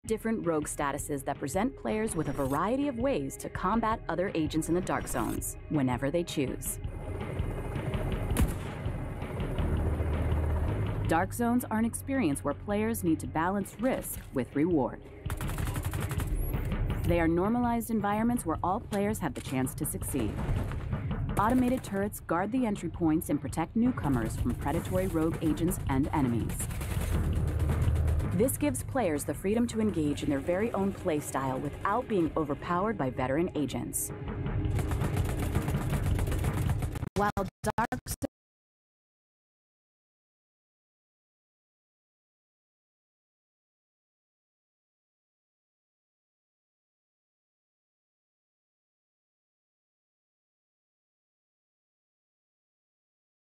different rogue statuses that present players with a variety of ways to combat other agents in the Dark Zones, whenever they choose. Dark Zones are an experience where players need to balance risk with reward. They are normalized environments where all players have the chance to succeed. Automated turrets guard the entry points and protect newcomers from predatory rogue agents and enemies. This gives players the freedom to engage in their very own playstyle without being overpowered by veteran agents. While Dark Zones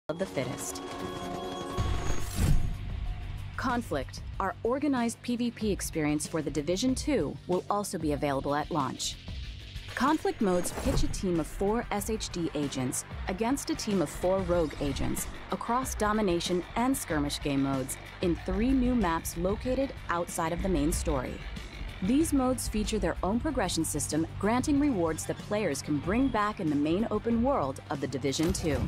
of the fittest. Conflict, our organized PvP experience for The Division 2, will also be available at launch. Conflict modes pitch a team of 4 SHD agents against a team of 4 rogue agents across domination and skirmish game modes in 3 new maps located outside of the main story. These modes feature their own progression system, granting rewards that players can bring back in the main open world of The Division 2.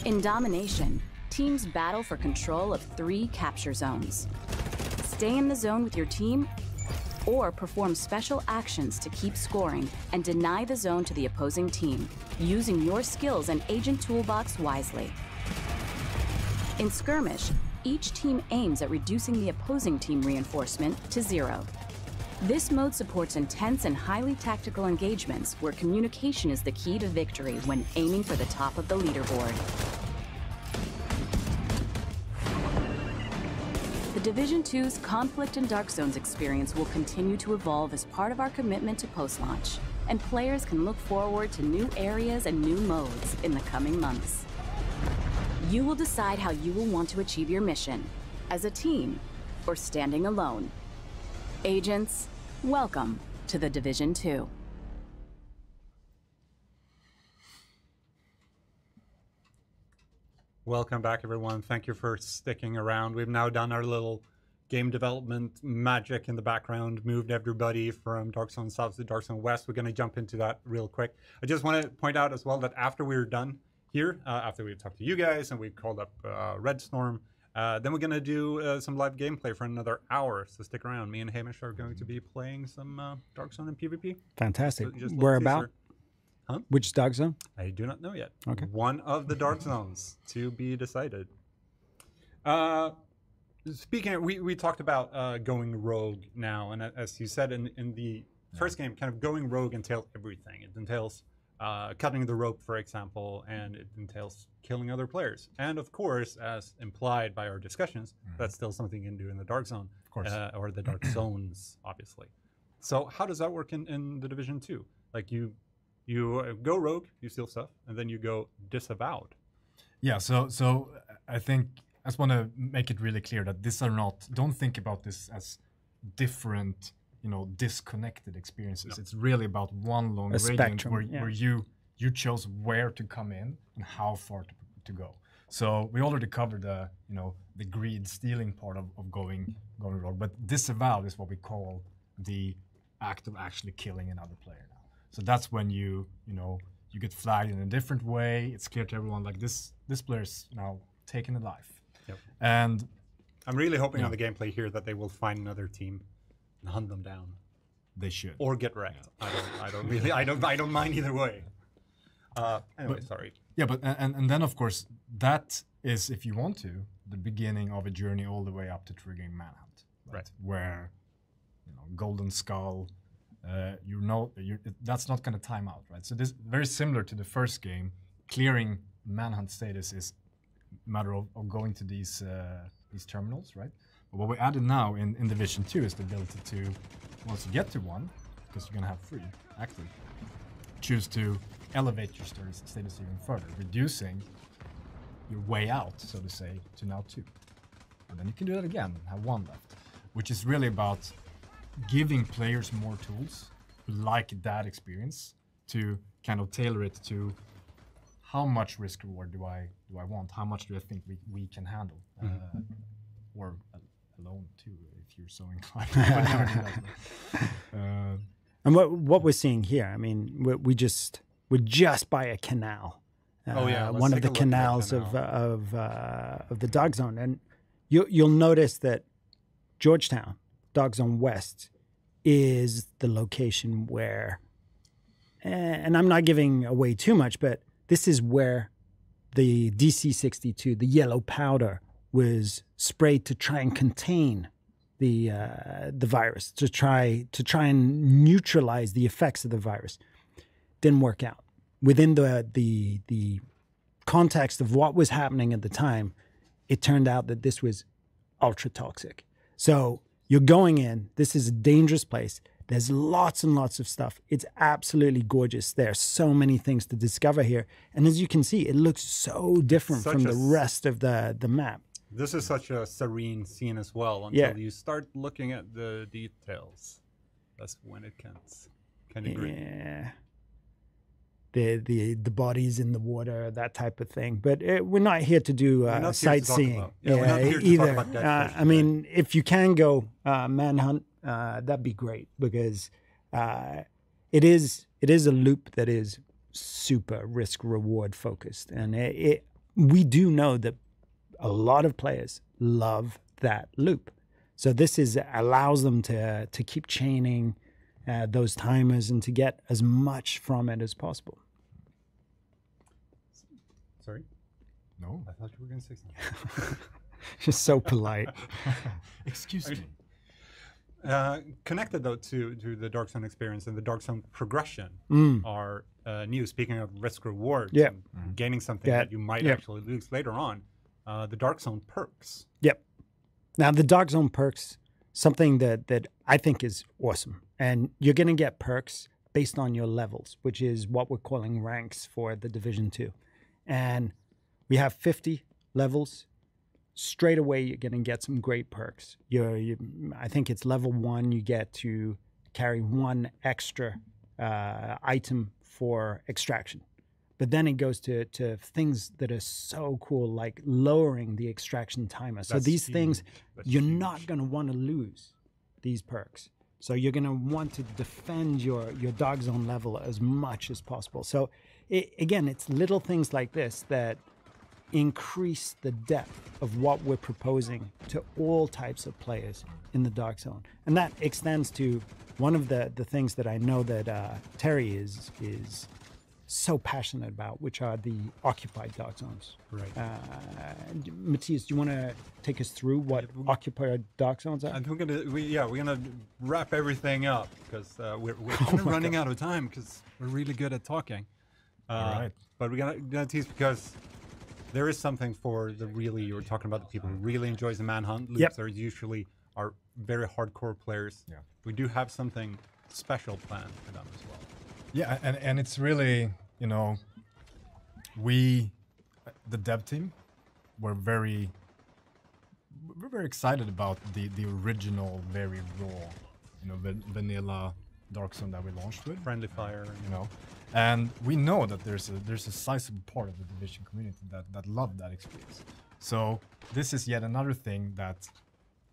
In domination, teams battle for control of 3 capture zones. Stay in the zone with your team, or perform special actions to keep scoring and deny the zone to the opposing team, using your skills and agent toolbox wisely. In skirmish, each team aims at reducing the opposing team reinforcement to 0. This mode supports intense and highly tactical engagements where communication is the key to victory when aiming for the top of the leaderboard. The Division 2's Conflict and Dark Zones experience will continue to evolve as part of our commitment to post-launch, and players can look forward to new areas and new modes in the coming months. You will decide how you will want to achieve your mission, as a team or standing alone. Agents, welcome to The Division 2. Welcome back, everyone. Thank you for sticking around. We've now done our little game development magic in the background, moved everybody from Dark Zone South to Dark Zone West. We're going to jump into that real quick. I just want to point out as well that after we're done here, after we've talked to you guys and we've called up Red Storm, then we're going to do some live gameplay for another hour. So stick around. Me and Hamish are going to be playing some Dark Zone and PvP. Fantastic. So Where about? Huh? Which Dark Zone? I do not know yet. Okay. One of the Dark Zones to be decided. Speaking of, we talked about going rogue now, and as you said in the first game, kind of going rogue entails everything. It entails cutting the rope, for example, and it entails killing other players. And of course, as implied by our discussions, that's still something you can do in the Dark Zone, of course, or the Dark Zones, obviously. So how does that work in the Division 2? Like you go rogue, you steal stuff, and then you go disavowed. Yeah, so I think I just want to make it really clear that these are not, don't think about this as different, disconnected experiences. No. It's really about one long gradient where you chose where to come in and how far to go. So we already covered the, the greed stealing part of going rogue, but disavowed is what we call the act of actually killing another player now. So that's when you get flagged in a different way. It's clear to everyone, like this player's now taken a life. Yep. And I'm really hoping on the gameplay here that they will find another team and hunt them down. They should. Or get wrecked. Yeah. I don't mind either way. Anyway, sorry. Yeah, but and then of course that is, if you want to, the beginning of a journey all the way up to triggering Manhunt. Right. Where Golden Skull, that's not going to time out, right? So this very similar to the first game. Clearing Manhunt status is a matter of going to these terminals, right? But what we added now in Division 2 is the ability to, once you get to one, because you're going to have 3 active, choose to elevate your status even further, reducing your way out, so to say, to now 2. And then you can do that again and have 1 left, which is really about giving players more tools who like that experience to kind of tailor it to how much risk reward do I want? How much do I think we can handle? Or alone too, if you're so inclined. But never do that. And what we're seeing here, I mean, we're just by a canal. Oh yeah, let's one of take a the look at that canals canal. of the Dog Zone, and you'll notice that Georgetown, Dog Zone West, is the location where, and I'm not giving away too much, but this is where the DC-62, the yellow powder, was sprayed to try and contain the virus, to try and neutralize the effects of the virus. Didn't work out. Within the context of what was happening at the time, it turned out that this was ultra toxic. So you're going in, this is a dangerous place. There's lots and lots of stuff. It's absolutely gorgeous. There are so many things to discover here. And as you can see, it looks so different from the rest of the map. This is such a serene scene as well until you start looking at the details. That's when it can agree. Yeah. The bodies in the water, that type of thing. But we're not here to do sightseeing. We're not here to talk about dead fish. I mean, if you can go manhunt, that'd be great, because it is a loop that is super risk reward focused, and we do know that a lot of players love that loop. So this allows them to keep chaining those timers and to get as much from it as possible. Sorry? No. I thought you were going to say something. Just so polite. Excuse me. Connected though to the Dark Zone experience and the Dark Zone progression are new. Speaking of risk reward, and gaining something that you might actually lose later on, the Dark Zone perks. Yep. Now the Dark Zone perks, something that I think is awesome, and you're going to get perks based on your levels, which is what we're calling ranks for the Division 2. And we have 50 levels. Straight away, you're going to get some great perks. I think it's level 1, you get to carry 1 extra item for extraction. But then it goes to things that are so cool, like lowering the extraction timer. So these things, you're not going to want to lose these perks. So you're going to want to defend your Dog Zone level as much as possible. So again, it's little things like this that increase the depth of what we're proposing to all types of players in the Dark Zone. And that extends to one of the things that I know that Terry is so passionate about, which are the occupied Dark Zones. Right. Matthias, do you want to take us through what occupied Dark Zones are? And we're gonna wrap everything up, because we're kind of running out of time, because we're really good at talking. All right. But we're gonna tease, because there is something for you were talking about the people who really enjoys the manhunt loops. There usually are very hardcore players. Yeah. We do have something special planned for them as well. Yeah, and it's really, the dev team, we're very excited about the original, very raw, vanilla Dark Zone that we launched with. Friendly fire. And we know that there's a sizable part of the Division community that love that experience. So this is yet another thing that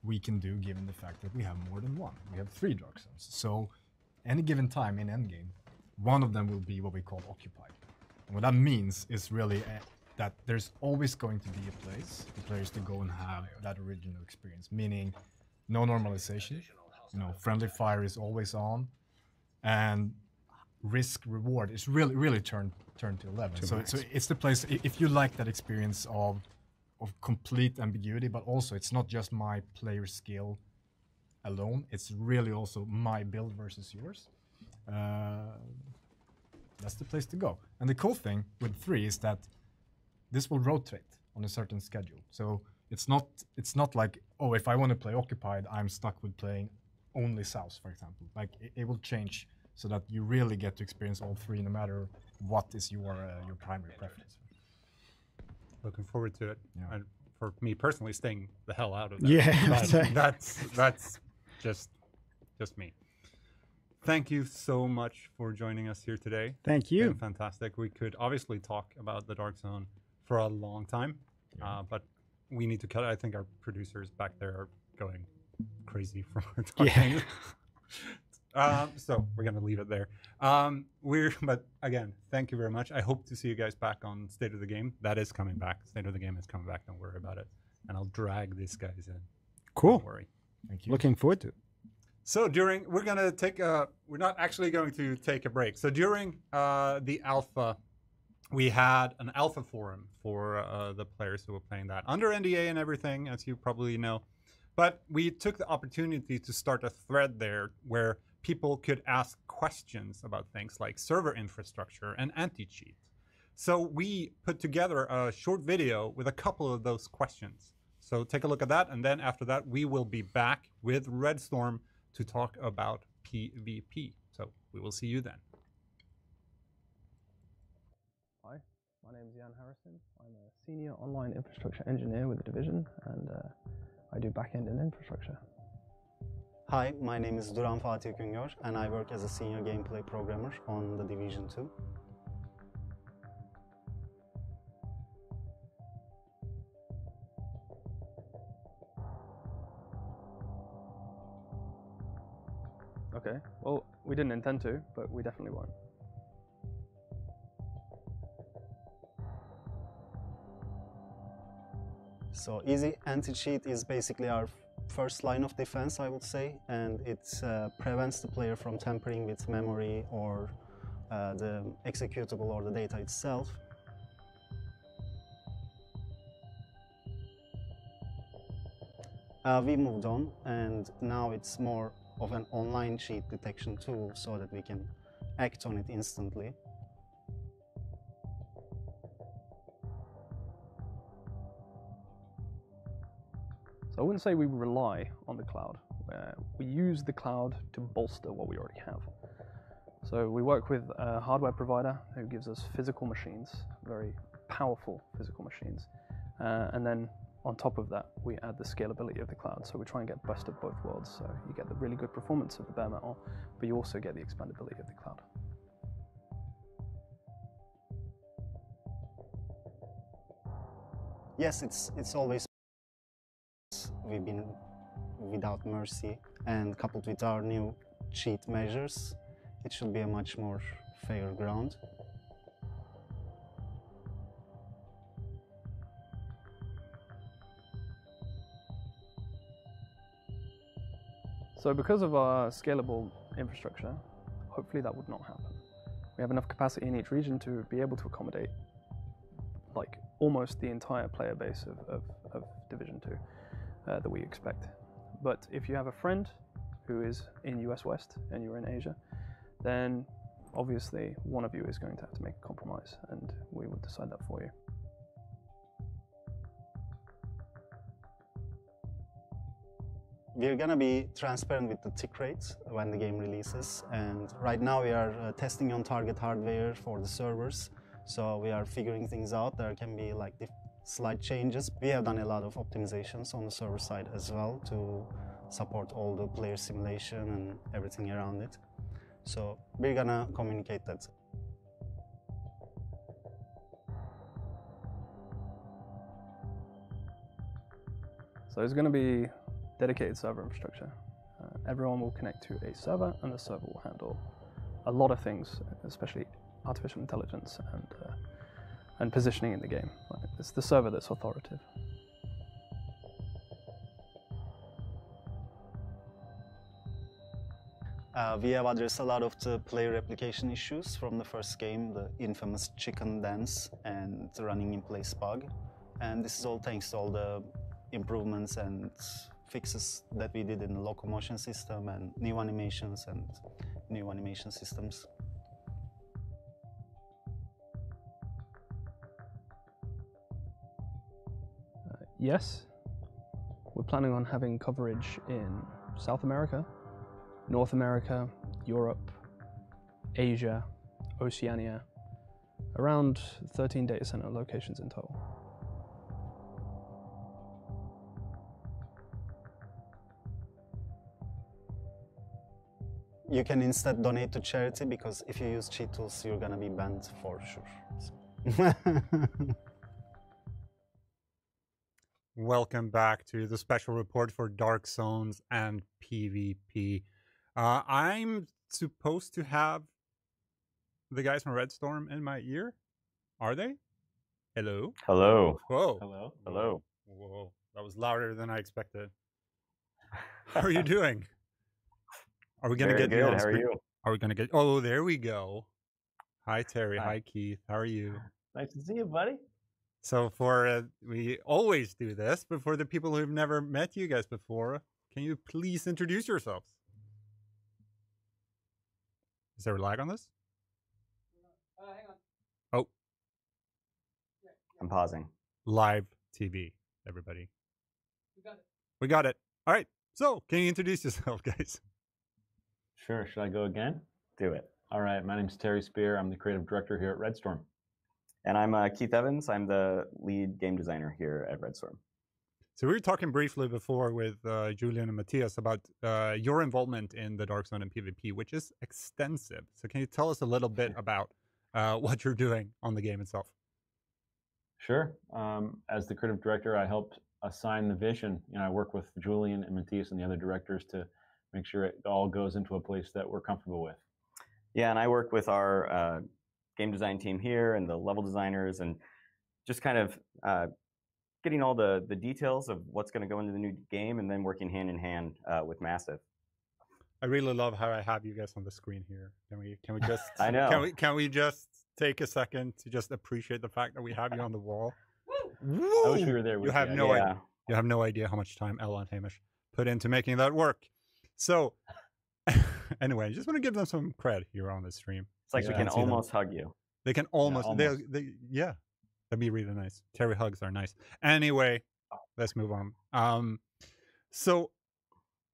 we can do, given the fact that we have more than one. We have 3 Dark Zones. So any given time in endgame, one of them will be what we call occupied. And what that means is really that there's always going to be a place for players to go and have that original experience, meaning no normalization, friendly fire is always on, and risk reward is really turned to 11. So it's the place, if you like that experience of complete ambiguity, but also it's not just my player skill alone, it's really also my build versus yours. That's the place to go. And the cool thing with 3 is that this will rotate on a certain schedule. So it's not like, oh, if I want to play occupied, I'm stuck with playing only South, for example. Like it will change so that you really get to experience all 3, no matter what is your primary preference. Looking forward to it. Yeah. And for me personally, staying the hell out of that. Yeah, that's just me. Thank you so much for joining us here today. Thank you. It's been fantastic. We could obviously talk about the Dark Zone for a long time, but we need to cut it. I think our producers back there are going crazy from our talking. Yeah. So we're gonna leave it there. But again, thank you very much. I hope to see you guys back on State of the Game. That is coming back. State of the Game is coming back. Don't worry about it. And I'll drag these guys in. Cool. Don't worry. Thank you. Looking forward to it. So we're gonna take we're not actually going to take a break. So during the alpha, we had an alpha forum for the players who were playing that under NDA and everything, as you probably know. But we took the opportunity to start a thread there where people could ask questions about things like server infrastructure and anti-cheat. So we put together a short video with a couple of those questions. So take a look at that, and then after that, we will be back with Redstorm to talk about PvP. So we will see you then. Hi, my name is Jan Harrison. I'm a senior online infrastructure engineer with the division, and I do backend and infrastructure. Hi, my name is Duran Fatih Güngör, and I work as a senior gameplay programmer on the Division 2. Okay, well, we didn't intend to, but we definitely won't. So easy anti-cheat is basically our first line of defense, I would say, and it prevents the player from tampering with memory or the executable or the data itself. We moved on, and now it's more of an online cheat detection tool so that we can act on it instantly. So I wouldn't say we rely on the cloud. We use the cloud to bolster what we already have. So we work with a hardware provider who gives us physical machines, very powerful physical machines. And then on top of that, we add the scalability of the cloud. So we try and get best of both worlds. So you get the really good performance of the bare metal, but you also get the expandability of the cloud. Yes, it's always we've been without mercy, and coupled with our new cheat measures, it should be a much more fair ground. So because of our scalable infrastructure, hopefully that would not happen. We have enough capacity in each region to be able to accommodate like almost the entire player base of Division 2 that we expect. But if you have a friend who is in US West and you're in Asia, then obviously one of you is going to have to make a compromise, and we would decide that for you. We're gonna be transparent with the tick rates when the game releases, and right now we are testing on target hardware for the servers, so we are figuring things out. There can be like slight changes. We have done a lot of optimizations on the server side as well to support all the player simulation and everything around it. So we're gonna communicate that. So it's going to be dedicated server infrastructure. Everyone will connect to a server, and the server will handle a lot of things, especially artificial intelligence and positioning in the game. It's the server that's authoritative. We have addressed a lot of the player replication issues from the first game, the infamous chicken dance and the running in place bug. And this is all thanks to all the improvements and fixes that we did in the locomotion system and new animations and new animation systems. Yes, we're planning on having coverage in South America, North America, Europe, Asia, Oceania, around 13 data center locations in total. You can instead donate to charity, because if you use cheat tools, you're gonna be banned for sure. Welcome back to the special report for Dark Zones and PvP. I'm supposed to have the guys from Red Storm in my ear. Are they? Hello? Hello. Whoa. Hello. Hello. Whoa. That was louder than I expected. How are you doing? Are we going to Very get you on good. How are screen? you? Are we going to get... Oh, there we go. Hi, Terry. Hi. Hi, Keith. How are you? Nice to see you, buddy. So for, we always do this, but for the people who've never met you guys before, can you please introduce yourselves? Is there a lag on this? Hang on. Oh, I'm pausing. live TV, everybody. We got it. We got it. All right. So can you introduce yourself, guys? Sure. Should I go again? Do it. All right. My name's Terry Spear. I'm the creative director here at Red Storm. And I'm Keith Evans. I'm the lead game designer here at Red Storm. So we were talking briefly before with Julian and Matthias about your involvement in the Dark Zone and PvP, which is extensive. So can you tell us a little bit about what you're doing on the game itself? Sure. As the creative director, I helped assign the vision. I work with Julian and Matthias and the other directors to make sure it all goes into a place that we're comfortable with. Yeah, and I work with our game design team here and the level designers and just kind of getting all the details of what's going to go into the new game and then working hand in hand with Massive. I really love how I have you guys on the screen here. Can we just I know. Can we just take a second to just appreciate the fact that we have you on the wall? I wish we were there with You have you. no Yeah. idea. You have no idea how much time Ella and Hamish put into making that work. So anyway, I just want to give them some credit here on the stream. It's like Yeah, we can see them. almost hug you. They can almost, almost. yeah, that'd be really nice. Terry hugs are nice. Anyway, let's move on. So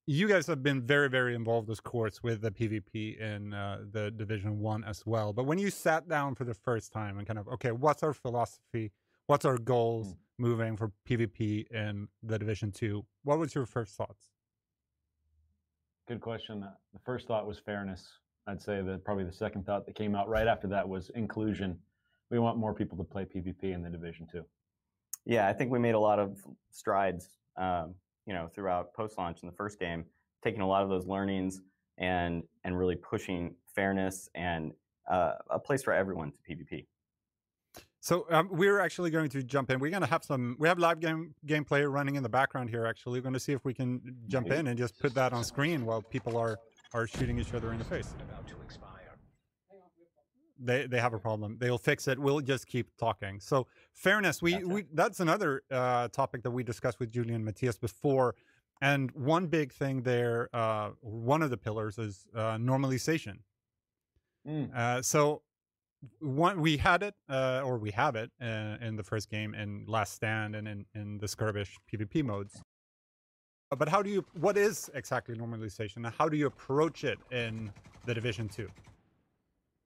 you guys have been very, very involved, of course, with the PvP in the Division 1 as well. But when you sat down for the first time and kind of, okay, what's our philosophy? What's our goals moving for PvP in the Division 2? What was your first thoughts? Good question. The first thought was fairness. I'd say that probably the second thought that came out right after that was inclusion. We want more people to play PvP in the Division 2. Yeah, I think we made a lot of strides, throughout post-launch in the first game, taking a lot of those learnings and really pushing fairness and a place for everyone to PvP. So we're actually going to jump in. We're going to have we have live gameplay running in the background here, actually. We're going to see if we can jump in and just put that on screen while people are shooting each other in the face. They have a problem. They'll fix it. We'll just keep talking. So fairness, that's another topic that we discussed with Julian and Matthias before. And one big thing there, one of the pillars is normalization. So we had it, or we have it in the first game, in Last Stand, and in the skirmish PvP modes. But what is exactly normalization, and how do you approach it in the Division 2?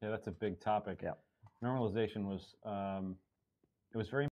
Yeah, that's a big topic. Yeah. Normalization was, it was very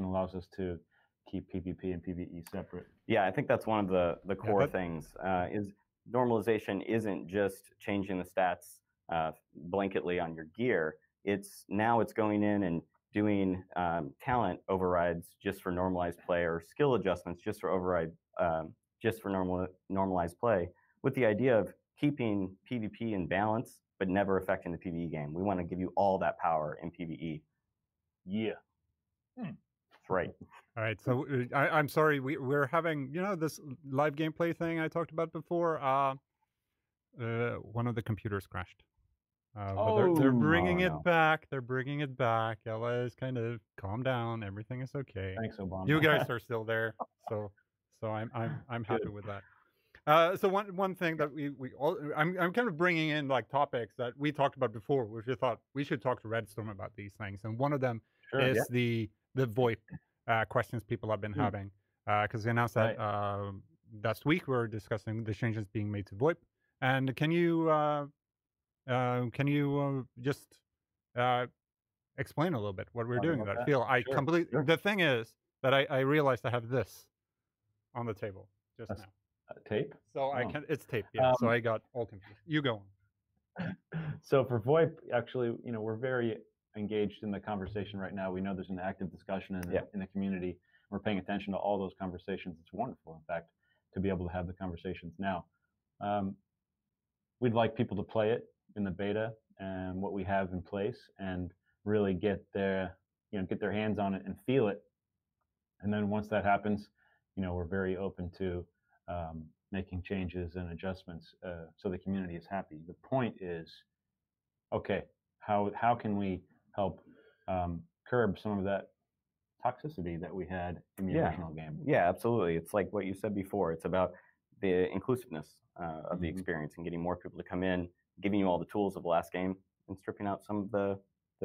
allows us to keep PvP and PvE separate. Yeah, I think that's one of the core things. Is normalization isn't just changing the stats blanketly on your gear. It's going in and doing talent overrides just for normalized play, or skill adjustments just for normalized play, with the idea of keeping PvP in balance but never affecting the PvE game. We want to give you all that power in PvE. Yeah. That's right. All right, so I'm sorry, we're having, this live gameplay thing I talked about before. One of the computers crashed. But they're bringing it back. They're bringing it back. LA's kind of calm down. Everything is okay. Thanks, Obama. You guys are still there, so I'm happy with that. So one thing that I'm kind of bringing in like topics that we talked about before, which we thought we should talk to Redstorm about these things, and one of them is the VoIP questions people have been having, because they announced that last week. We were discussing the changes being made to VoIP, and can you just explain a little bit what we're doing in that field? The thing is that I realized I have this on the table just now. Tape? So it's tape, yeah. So I got all confused. You go on. So for VoIP, actually, we're very engaged in the conversation right now. We know there's an active discussion in the community. We're paying attention to all those conversations. It's wonderful, in fact, to be able to have the conversations now. We'd like people to play it in the beta and what we have in place, and really get their hands on it and feel it. And then once that happens, we're very open to making changes and adjustments so the community is happy. The point is, okay, how can we help curb some of that toxicity that we had in the original game? Yeah, absolutely. It's like what you said before. It's about the inclusiveness of the experience and getting more people to come in, giving you all the tools of the last game, and stripping out some of the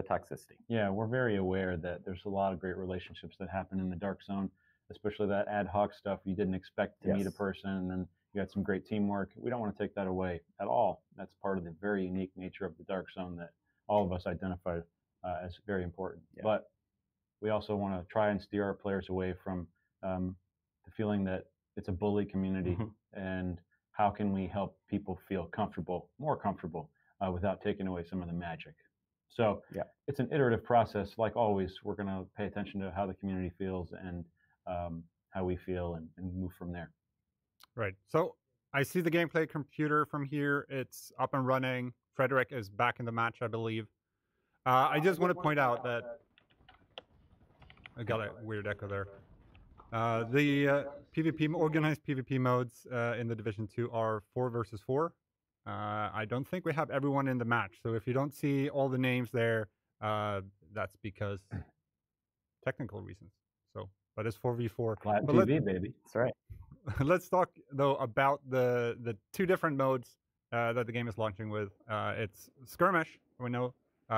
toxicity. Yeah, we're very aware that there's a lot of great relationships that happen in the Dark Zone, especially that ad hoc stuff. You didn't expect to meet a person, and then you had some great teamwork. We don't want to take that away at all. That's part of the very unique nature of the Dark Zone that all of us identify as very important. But we also want to try and steer our players away from the feeling that it's a bully community, and how can we help people feel more comfortable, without taking away some of the magic. So it's an iterative process. Like always, we're going to pay attention to how the community feels and how we feel, and move from there. Right. So I see the gameplay computer from here. It's up and running. Frederick is back in the match, I believe. I just want to point out that I got a weird echo there. The organized PvP modes in the Division 2 are 4 versus 4. I don't think we have everyone in the match, so if you don't see all the names there, that's because technical reasons. But it's 4v4. Flat TV, baby. That's right. Let's talk though about the two different modes that the game is launching with. It's skirmish, we know,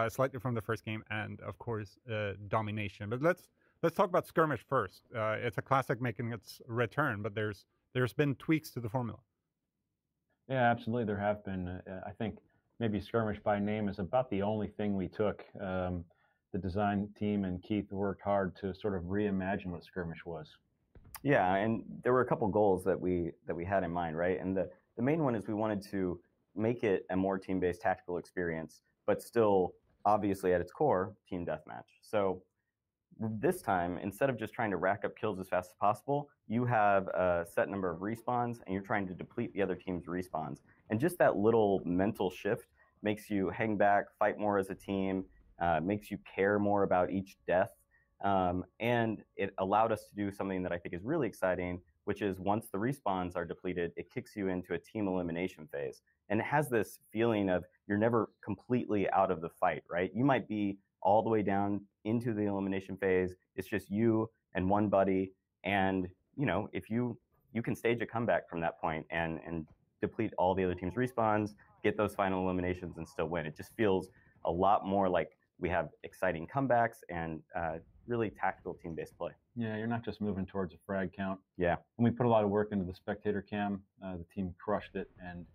slightly from the first game, and of course domination. But let's talk about skirmish first. It's a classic making its return, but there's been tweaks to the formula. Yeah, absolutely. There have been. I think maybe skirmish by name is about the only thing we took. The design team and Keith worked hard to sort of reimagine what skirmish was. Yeah, and there were a couple goals that we had in mind, right? And the main one is we wanted to make it a more team-based tactical experience, but still obviously at its core, team deathmatch. So this time, instead of just trying to rack up kills as fast as possible, you have a set number of respawns, and you're trying to deplete the other team's respawns. And just that little mental shift makes you hang back, fight more as a team, makes you care more about each death. And it allowed us to do something that I think is really exciting, which is once the respawns are depleted, it kicks you into a team elimination phase. And it has this feeling of you're never completely out of the fight, right? You might be all the way down into the elimination phase. It's just you and one buddy. And, if you can stage a comeback from that point and deplete all the other team's respawns, get those final eliminations, and still win. It just feels a lot more like we have exciting comebacks and really tactical team-based play. Yeah, you're not just moving towards a frag count. Yeah. And we put a lot of work into the spectator cam. The team crushed it, and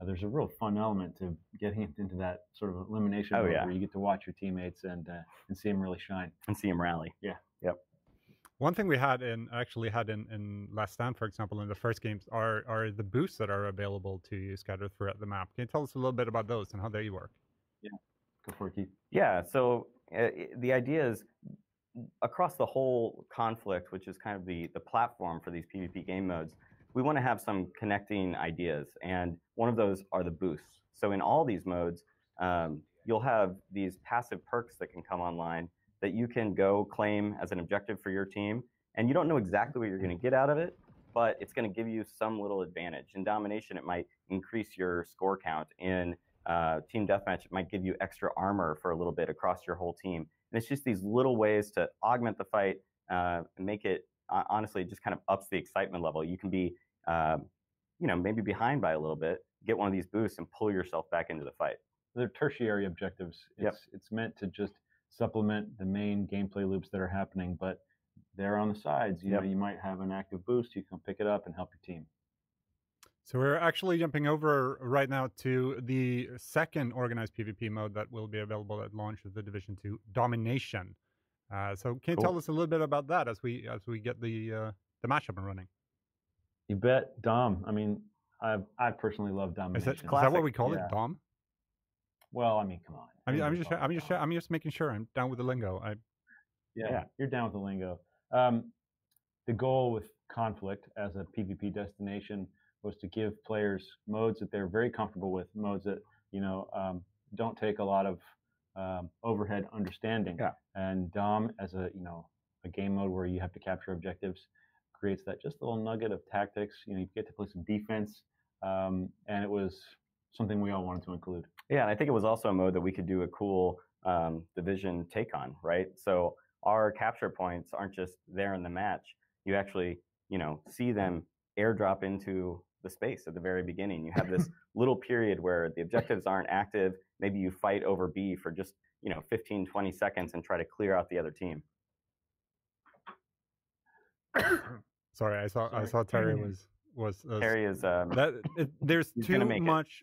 there's a real fun element to getting into that sort of elimination mode where you get to watch your teammates and see them really shine. And see them rally. Yeah. Yep. One thing we had in Last Stand, for example, in the first games, are the boosts that are available to you scattered throughout the map. Can you tell us a little bit about those and how they work? Yeah, go for it, Keith. Yeah, so the idea is across the whole conflict, which is kind of the platform for these PvP game modes, we want to have some connecting ideas, and one of those are the boosts. So in all these modes, you'll have these passive perks that can come online that you can go claim as an objective for your team, and you don't know exactly what you're going to get out of it, but it's going to give you some little advantage. In Domination, it might increase your score count. In Team Deathmatch, it might give you extra armor for a little bit across your whole team. And it's just these little ways to augment the fight and make it, honestly, just kind of ups the excitement level. You can be, maybe behind by a little bit, get one of these boosts and pull yourself back into the fight. They're tertiary objectives. It's meant to just supplement the main gameplay loops that are happening, but they're on the sides. You know, you might have an active boost, you can pick it up and help your team. So we're actually jumping over right now to the second organized PvP mode that will be available at launch of the Division 2, Domination. So can you tell us a little bit about that as we get the match up and running? You bet. Dom. I mean, I personally love Domination. Is that what we call it, Dom? Well, I mean, come on. I'm just making sure I'm down with the lingo. Yeah, you're down with the lingo. The goal with Conflict as a PvP destination was to give players modes that they're very comfortable with, modes that don't take a lot of overhead understanding. Yeah. And Dom, as a game mode where you have to capture objectives, creates that just little nugget of tactics. You get to play some defense, and it was something we all wanted to include. Yeah, and I think it was also a mode that we could do a cool Division take on, right? So our capture points aren't just there in the match. You actually, see them airdrop into the space at the very beginning. You have this little period where the objectives aren't active. Maybe you fight over B for just 15, 20 seconds and try to clear out the other team. Sorry, I saw Terry was Terry is there's too much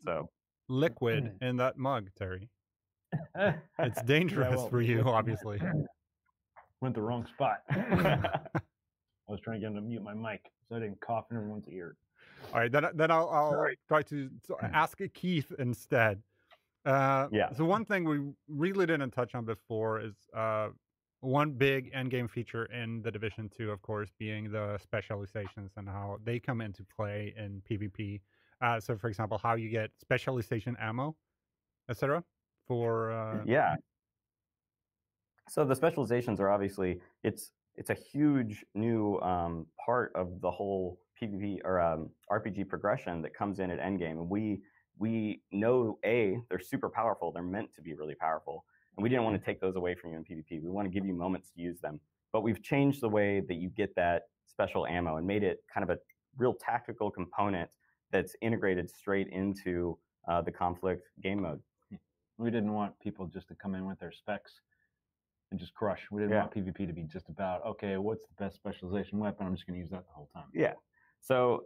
liquid in that mug, Terry. It's dangerous for you, obviously. Went the wrong spot. I was trying to get him to mute my mic so I didn't cough in everyone's ear. All right, then I'll try to ask Keith instead. So one thing we really didn't touch on before is one big endgame feature in the Division 2, of course, being the specializations and how they come into play in PvP. So, for example, how you get specialization ammo, etc. For yeah. So the specializations are obviously it's a huge new part of the whole PvP or RPG progression that comes in at endgame, and we know they're super powerful. They're meant to be really powerful. And we didn't want to take those away from you in PvP. We want to give you moments to use them. But we've changed the way that you get that special ammo and made it kind of a real tactical component that's integrated straight into the Conflict game mode. We didn't want people just to come in with their specs and just crush. We didn't want PvP to be just about, okay, what's the best specialization weapon? I'm just going to use that the whole time. Yeah. So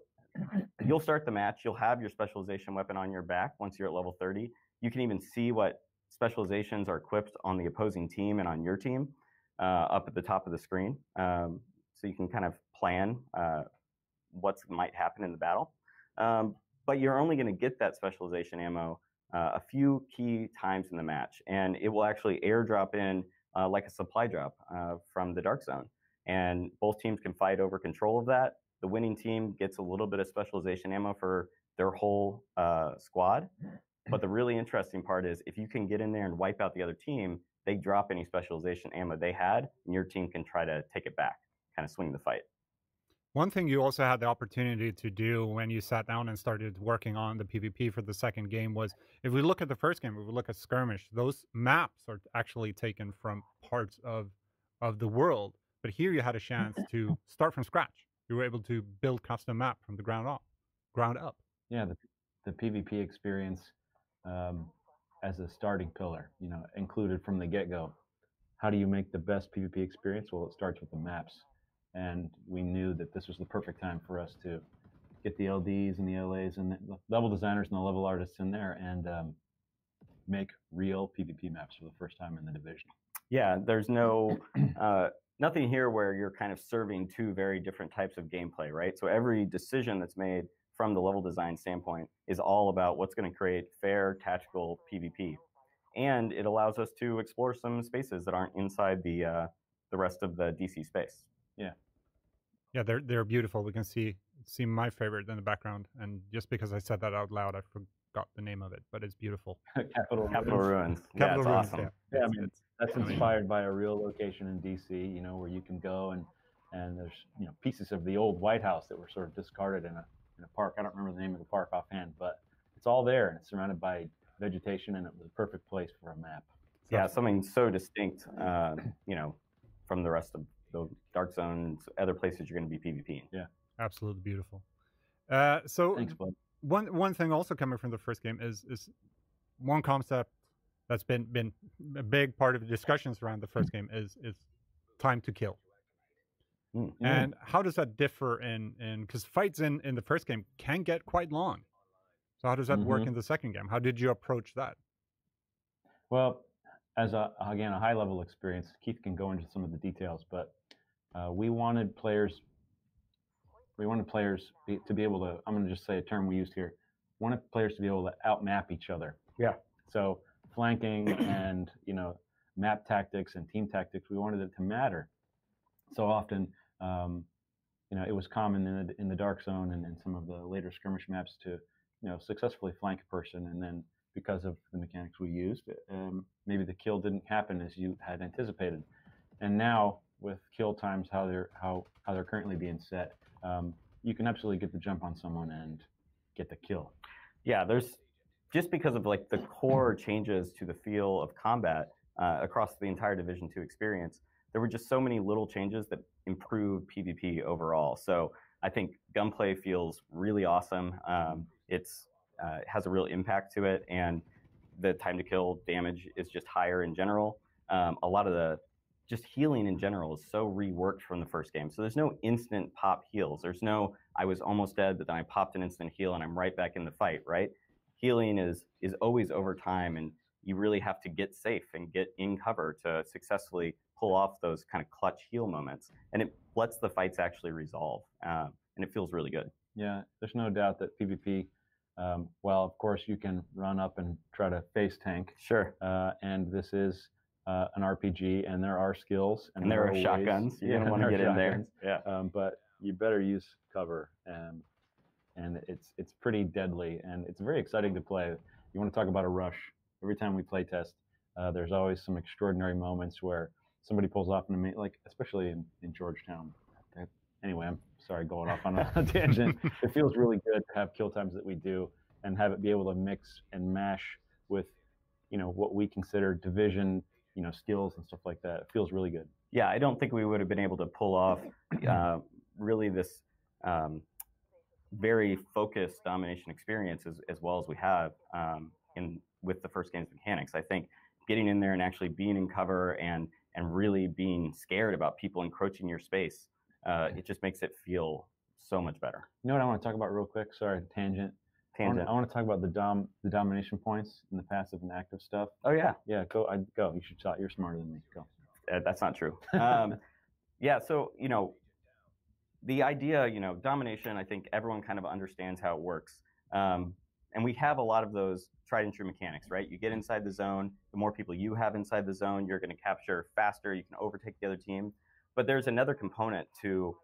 you'll start the match. You'll have your specialization weapon on your back once you're at level 30. You can even see what specializations are equipped on the opposing team and on your team up at the top of the screen. So you can kind of plan what might happen in the battle. But you're only going to get that specialization ammo a few key times in the match. And it will actually airdrop in like a supply drop from the Dark Zone. And both teams can fight over control of that. The winning team gets a little bit of specialization ammo for their whole squad. But the really interesting part is if you can get in there and wipe out the other team, they drop any specialization ammo they had, and your team can try to take it back, kind of swing the fight. One thing you also had the opportunity to do when you sat down and started working on the PvP for the second game was, if we look at the first game, if we look at Skirmish, those maps are actually taken from parts of the world. But here you had a chance to start from scratch. You were able to build custom map from the ground up. Yeah, the PvP experience as a starting pillar, included from the get-go. How do you make the best PvP experience? Well, it starts with the maps. And we knew that this was the perfect time for us to get the LDs and the LAs and the level designers and the level artists in there and make real PvP maps for the first time in the division. Yeah, there's no nothing here where you're kind of serving two very different types of gameplay, right? So every decision that's made from the level design standpoint is all about what's going to create fair tactical PvP, and it allows us to explore some spaces that aren't inside the rest of the DC space. Yeah. Yeah, they're beautiful. We can see my favorite in the background, and just because I said that out loud, I forgot the name of it, but it's beautiful. Capital Ruins. Capital Yeah, it's Ruins, awesome. Yeah, I mean, that's inspired by a real location in DC, you know, where you can go and there's, you know, pieces of the old White House that were sort of discarded in a park. I don't remember the name of the park offhand, but it's all there and it's surrounded by vegetation, and it was a perfect place for a map. So yeah, something so distinct, you know, from the rest of the Dark Zone and other places you're going to be PvPing. Yeah, absolutely beautiful. So thanks, bud. One thing also coming from the first game is one concept that's been a big part of the discussions around the first game is time to kill. And how does that differ in because fights in the first game can get quite long. So how does that work in the second game? How did you approach that? Well, as again a high level experience, Keith can go into some of the details, but we wanted players to be able to, I'm going to just say a term we used here, wanted players to be able to outmap each other. Yeah. So flanking and, you know, map tactics and team tactics, we wanted it to matter. So often, you know, it was common in the Dark Zone and some of the later skirmish maps to, you know, successfully flank a person, and then because of the mechanics we used, maybe the kill didn't happen as you had anticipated. And now with kill times, how they're currently being set, you can absolutely get the jump on someone and get the kill. Yeah, there's just because of like the core changes to the feel of combat across the entire Division 2 experience, there were just so many little changes that improved PvP overall. So I think gunplay feels really awesome. It has a real impact to it, and the time to kill damage is just higher in general. A lot of the just healing in general is so reworked from the first game. So there's no instant pop heals. There's no, I was almost dead, but then I popped an instant heal and I'm right back in the fight, right? Healing is always over time, and you really have to get safe and get in cover to successfully pull off those kind of clutch heal moments. And it lets the fights actually resolve, and it feels really good. Yeah, there's no doubt that PvP, well, of course, you can run up and try to face tank. Sure. And this is an RPG, and there are skills. And there are shotguns. You're going to want to get in there. Yeah. But you better use cover. And it's pretty deadly, and it's very exciting to play. You want to talk about a rush. Every time we play test, there's always some extraordinary moments where somebody pulls off an amazing, like especially in Georgetown. Anyway, I'm sorry, going off on a tangent. It feels really good to have kill times that we do and have it be able to mix and mash with, you know, what we consider division, you know, skills and stuff like that. It feels really good. Yeah, I don't think we would have been able to pull off really this very focused domination experience as well as we have with the first game's mechanics. I think getting in there and actually being in cover and really being scared about people encroaching your space, it just makes it feel so much better. You know what I want to talk about real quick? Sorry, tangent. I want to talk about the domination points and the passive and active stuff. Oh yeah. Yeah, go. You should talk. You're smarter than me. Go. That's not true. Yeah, so, you know, the idea, you know, domination, I think everyone kind of understands how it works. And we have a lot of those tried and true mechanics, right? You get inside the zone, the more people you have inside the zone, you're going to capture faster, you can overtake the other team. But there's another component to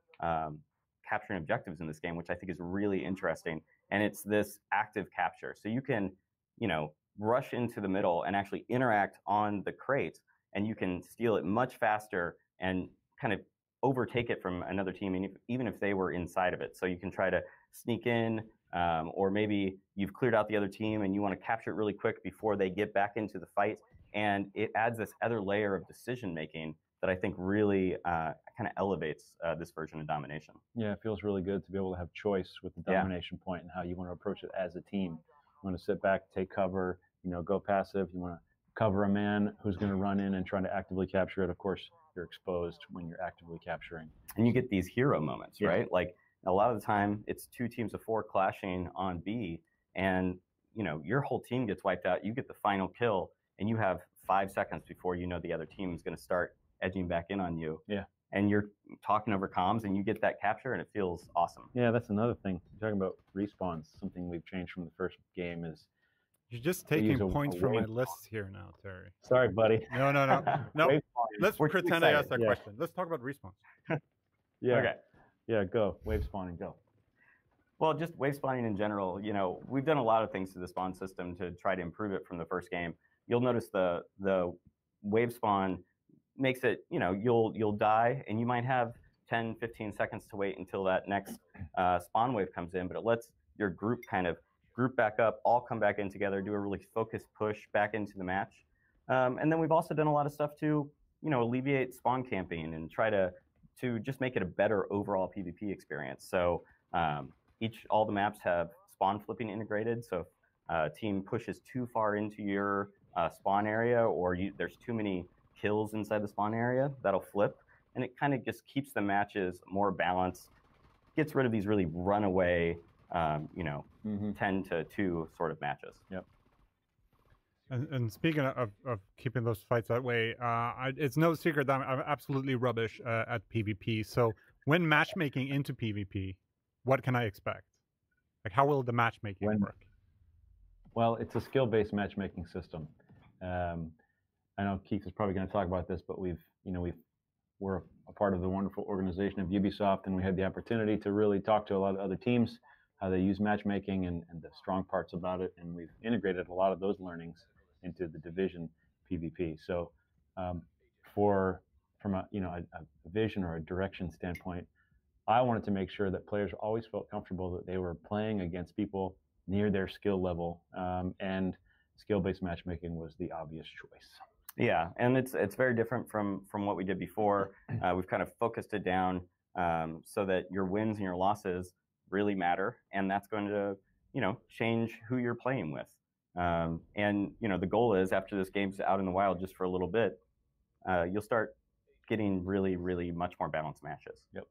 capturing objectives in this game, which I think is really interesting. And it's this active capture. So you can, you know, rush into the middle and actually interact on the crate, and you can steal it much faster and kind of overtake it from another team, even if they were inside of it. So you can try to sneak in, or maybe you've cleared out the other team and you want to capture it really quick before they get back into the fight. And it adds this other layer of decision making that I think really kind of elevates this version of domination. Yeah, it feels really good to be able to have choice with the domination point and how you want to approach it as a team. You want to sit back, take cover, you know, go passive. You want to cover a man who's going to run in and try to actively capture it. Of course, you're exposed when you're actively capturing. And you get these hero moments, right? Like a lot of the time, it's 2 teams of 4 clashing on B, and you know your whole team gets wiped out. You get the final kill, and you have 5 seconds before you know the other team is going to start edging back in on you. Yeah. And you're talking over comms, and you get that capture, and it feels awesome. Yeah, that's another thing. You're talking about respawns. Something we've changed from the first game is You're just taking points from my list here now, Terry. Sorry, buddy. No. Let's pretend I asked that question. Let's talk about respawns. Yeah. Okay. Yeah, go. Wave spawning, go. Well, just wave spawning in general, we've done a lot of things to the spawn system to try to improve it from the first game. You'll notice the wave spawn makes it, you'll die, and you might have 10, 15 seconds to wait until that next spawn wave comes in, but it lets your group kind of group back up, all come back in together, do a really focused push back into the match. And then we've also done a lot of stuff to, alleviate spawn camping and try to just make it a better overall PvP experience. So all the maps have spawn flipping integrated. So if a team pushes too far into your spawn area, or there's too many kills inside the spawn area, that'll flip, and it kind of just keeps the matches more balanced, gets rid of these really runaway 10 to 2 sort of matches. Yep. And speaking of keeping those fights that way, it's no secret that I'm absolutely rubbish at PvP. So when matchmaking into PvP, what can I expect? Like, how will the matchmaking work? Well, it's a skill-based matchmaking system. I know Keith is probably going to talk about this, but we're a part of the wonderful organization of Ubisoft, and we had the opportunity to really talk to a lot of other teams, how they use matchmaking and the strong parts about it, and we've integrated a lot of those learnings into the Division PvP. So from a vision or a direction standpoint, I wanted to make sure that players always felt comfortable that they were playing against people near their skill level, and skill-based matchmaking was the obvious choice. Yeah, and it's very different from what we did before. We've kind of focused it down so that your wins and your losses really matter, and that's going to change who you're playing with. And the goal is, after this game's out in the wild just for a little bit, you'll start getting really, really much more balanced matches. Yep.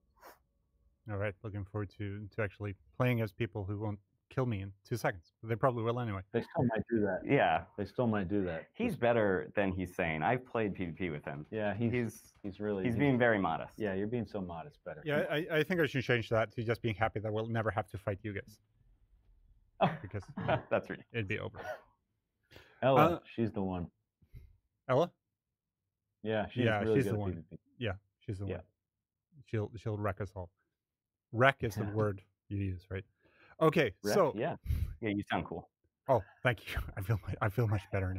All right, looking forward to actually playing as people who won't kill me in 2 seconds. They probably will anyway. They still might do that. Yeah. They still might do that. He's better than he's saying. I've played PvP with him. Yeah, he's being very modest. Yeah, you're being so modest. Better. Yeah, I think I should change that to just being happy that we'll never have to fight you guys. Because that's right. It'd be over. Ella, she's the one. Ella? Yeah, she's really good the one. PvP. Yeah, she's the one. She'll wreck us all. Wreck is the word you use, right? Okay, Wreck, so yeah, you sound cool. Oh, thank you. I feel much better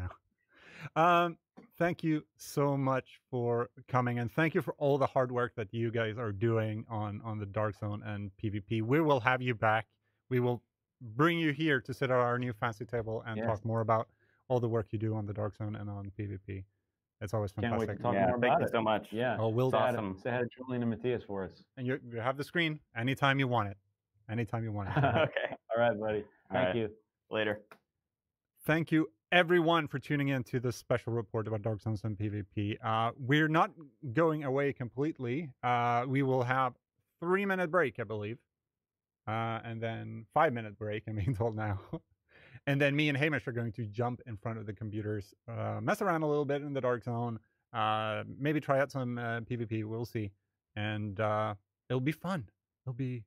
now. Thank you so much for coming, and thank you for all the hard work that you guys are doing on the Dark Zone and PvP. We will have you back. We will bring you here to sit at our new fancy table and talk more about all the work you do on the Dark Zone and on PvP. It's always fantastic. Can't wait to talk more about it. Thank you so much. Yeah. Oh, we'll awesome. Say hi to Julian and Matthias for us. And you have the screen anytime you want it. Anytime you want it. Okay. All right, buddy. Thank you. Later. Thank you, everyone, for tuning in to this special report about Dark Zones and PvP. We're not going away completely. We will have 3-minute break, I believe. And then 5-minute break, I'm being told now. And then me and Hamish are going to jump in front of the computers, mess around a little bit in the Dark Zone, maybe try out some PvP. We'll see. And it'll be fun. It'll be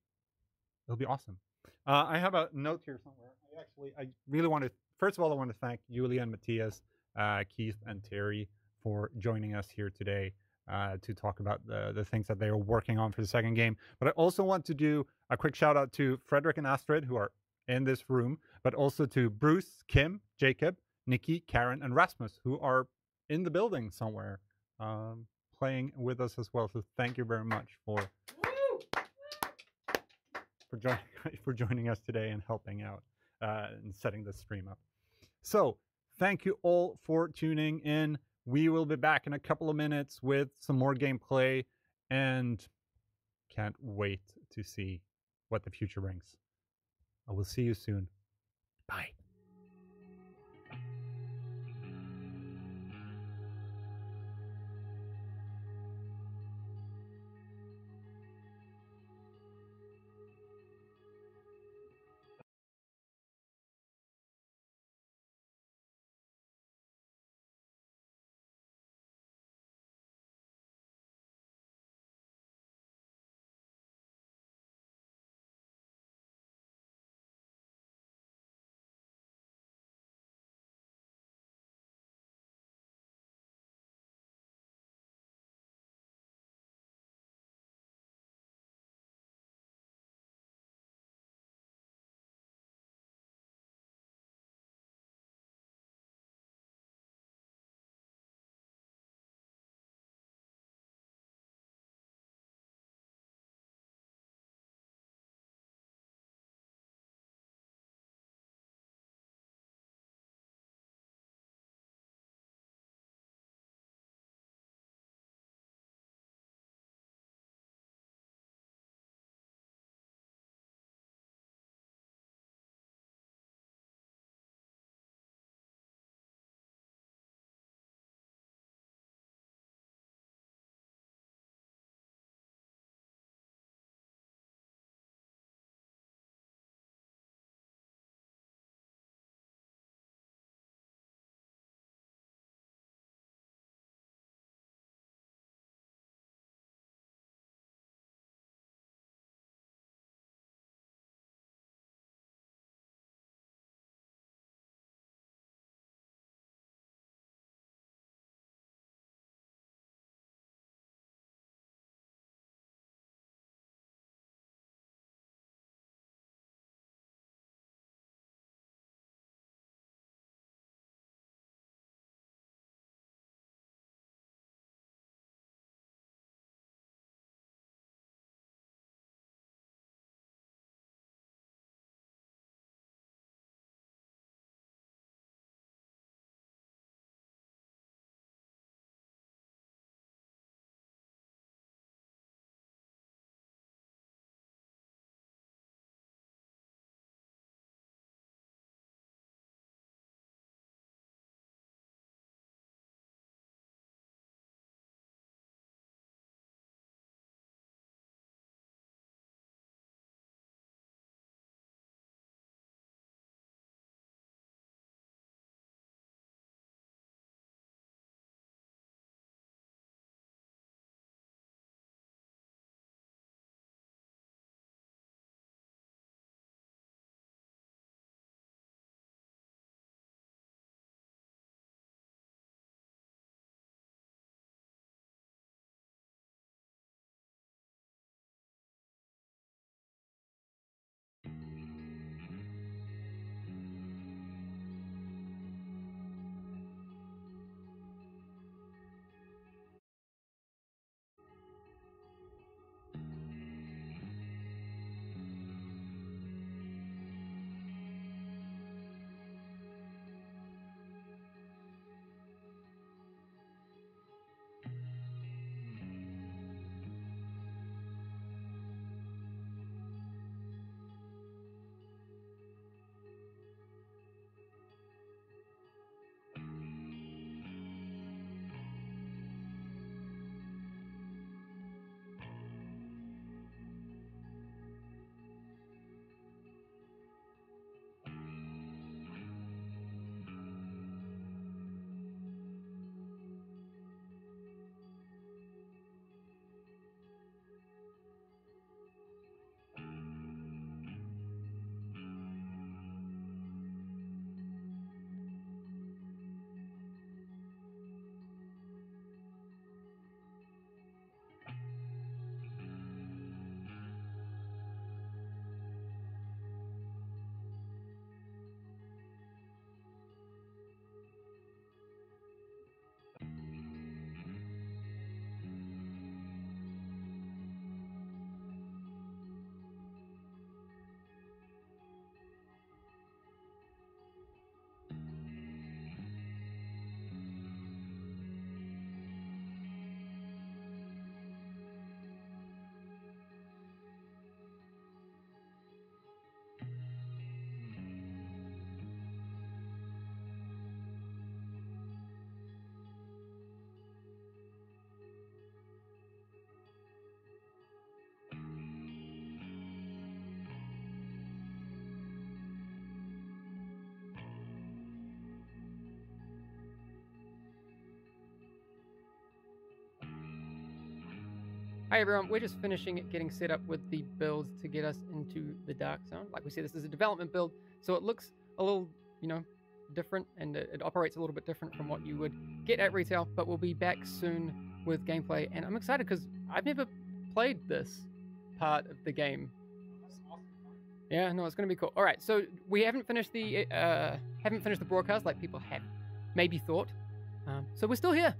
awesome. I have a note here somewhere. I really want to, first of all, I want to thank Julia and Matthias, Keith and Terry for joining us here today to talk about the things that they are working on for the second game. But I also want to do a quick shout out to Frederick and Astrid, who are in this room, but also to Bruce, Kim, Jacob, Nikki, Karen, and Rasmus, who are in the building somewhere playing with us as well. So thank you very much for joining us today and helping out and setting the stream up. So thank you all for tuning in. We will be back in a couple of minutes with some more gameplay, and can't wait to see what the future brings. I will see you soon. Bye. Hi everyone, we're just finishing it, getting set up with the builds to get us into the Dark Zone. Like we said, this is a development build, so it looks a little, different, and it operates a little bit different from what you would get at retail, but we'll be back soon with gameplay, and I'm excited because I've never played this part of the game. Yeah, no, it's going to be cool. All right, so we haven't finished the broadcast like people had maybe thought. So we're still here.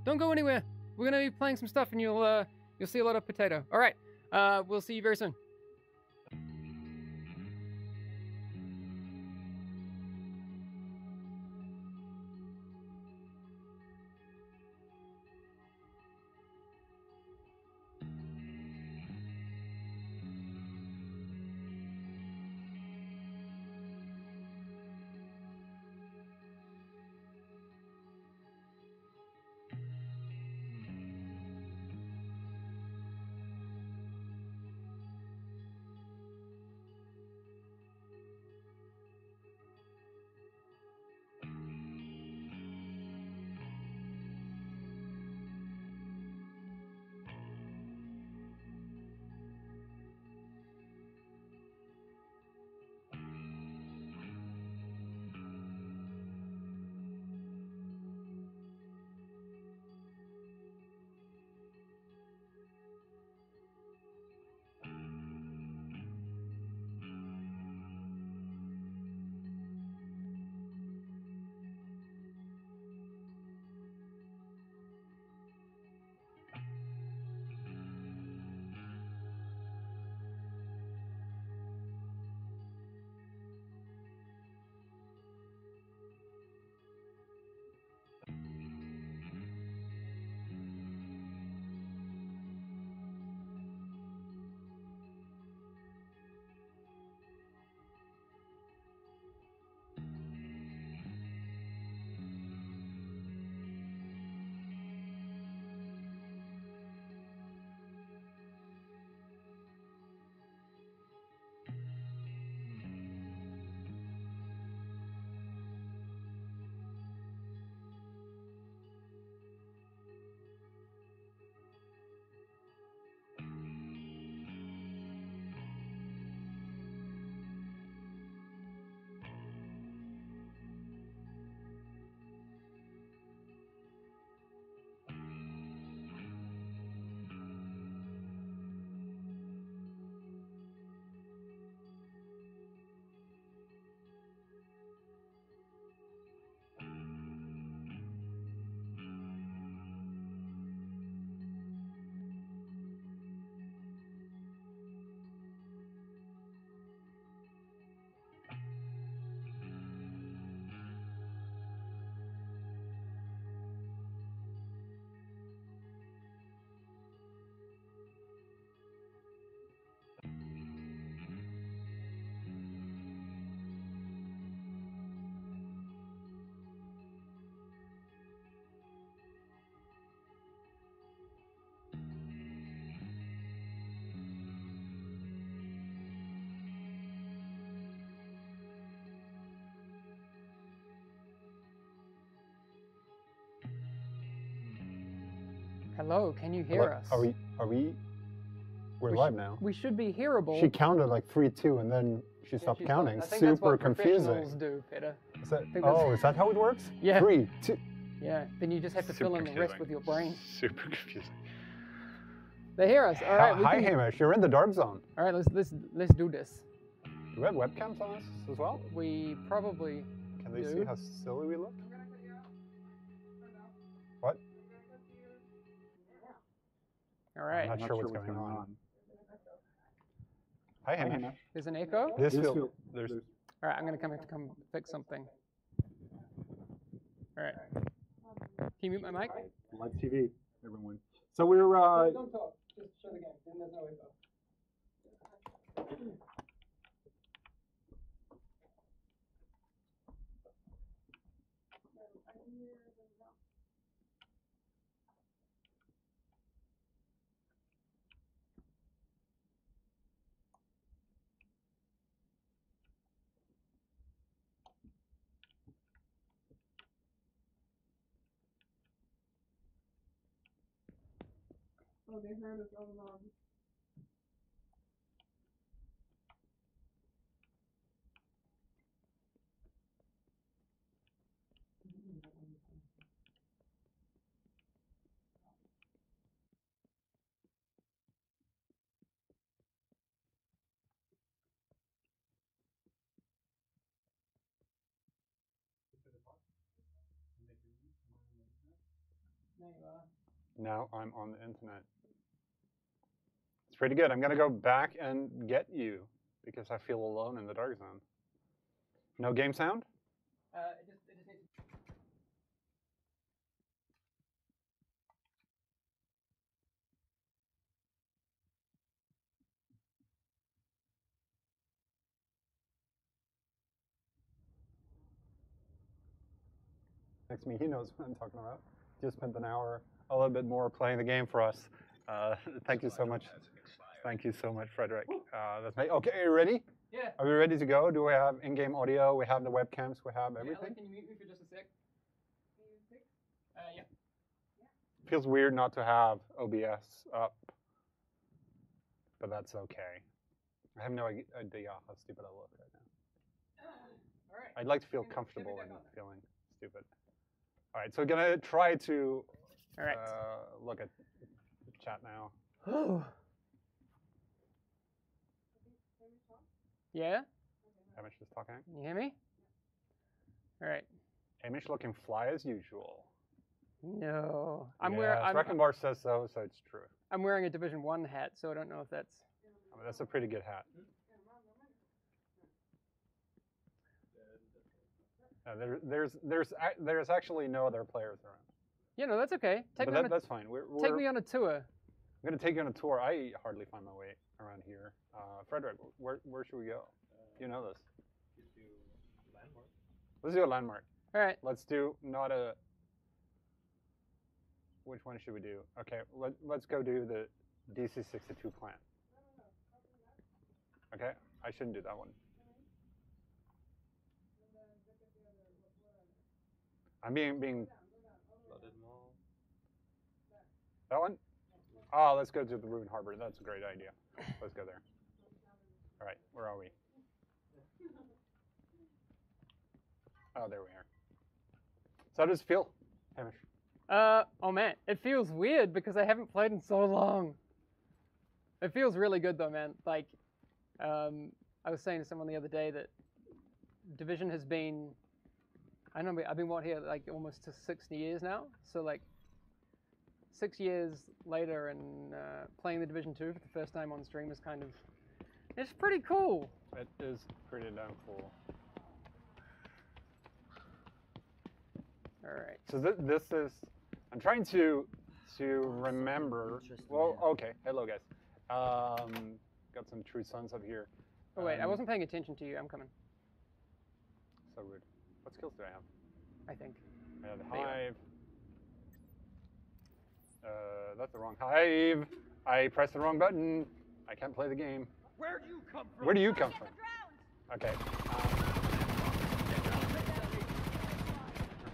Don't go anywhere. We're going to be playing some stuff, and you'll see a lot of potato. All right, we'll see you very soon. Hello, can you hear us? We're live now. We should be hearable. She counted like 3, 2, and then she stopped counting. I think Super that's what confusing. professionals do, Peter. Is that how it works? Yeah. 3, 2. Yeah, then you just have to fill in the rest with your brain. Super confusing. They hear us. All right. Hi, Hamish. You're in the dark zone. All right, let's do this. Do we have webcams on us as well? We probably Can they see how silly we look? What? All right. I'm not sure what's going on. Hi, Hamish. There's an echo? There's. All right, I'm going to come fix something. All right. Can you mute my mic? Live TV, everyone. So we're. Don't talk. Just show the game. Then there's no echo. Oh, they heard us all along. Now I'm on the internet. It's pretty good. I'm going to go back and get you because I feel alone in the dark zone. No game sound? It just needs to... Next to me, he knows what I'm talking about. Just spent an hour, a little bit more playing the game for us. Thank you so much. Thank you so much, Frederick. That's me. Okay, are you ready? Yeah. Are we ready to go? Do we have in-game audio? We have the webcams. We have everything. Can you mute me for just a sec? Yeah. Feels weird not to have OBS up, but that's okay. I have no idea how stupid I look right now. All right. I'd like to feel comfortable in feeling stupid. All right, so we're gonna try to look at the chat now. Yeah? Hamish is talking. Can you hear me? All right. Hamish looking fly as usual. No. Reckenbar says so, so it's true. I'm wearing a Division 1 hat, so I don't know if that's... I mean, that's a pretty good hat. There's actually no other players around. Yeah, no, that's okay. That's fine. Take me on a tour. I'm going to take you on a tour. I hardly find my way around here. Frederick, where should we go? You know this. Let's do a landmark. All right. Let's do not a... Which one should we do? Okay, let's go do the DC-62 plant. Okay, I shouldn't do that one. I'm being... That one? Oh, let's go to the Ruined Harbor. That's a great idea. Let's go there. All right, where are we? Oh, there we are. So how does it feel, Hamish? Oh man, it feels weird because I haven't played in so long. It feels really good though, man. Like, I was saying to someone the other day that Division has been, I don't know, I've been here like almost to 60 years now. So like 6 years later and playing the Division 2 for the first time on stream is kind of, it's pretty cool. It is pretty damn cool. All right. So this is, I'm trying to remember. Well, okay. Hello, guys. Got some true sons up here. Oh wait, I wasn't paying attention to you. I'm coming. So rude. What skills do I have? I think. I have the hive. That's the wrong hive. I pressed the wrong button. I can't play the game. Where do you come from? Where do you come from? Okay.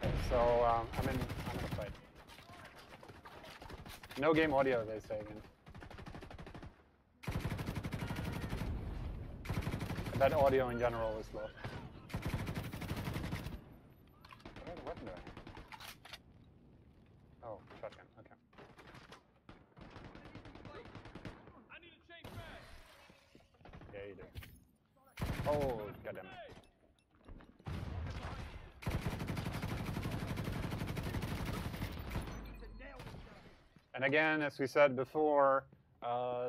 Okay. So I'm in a fight. No game audio, they say again. That audio in general is low. What other weapon do I have? Oh, shotgun. Okay. I need a change back. Yeah, you do. Oh, goddammit. And again, as we said before,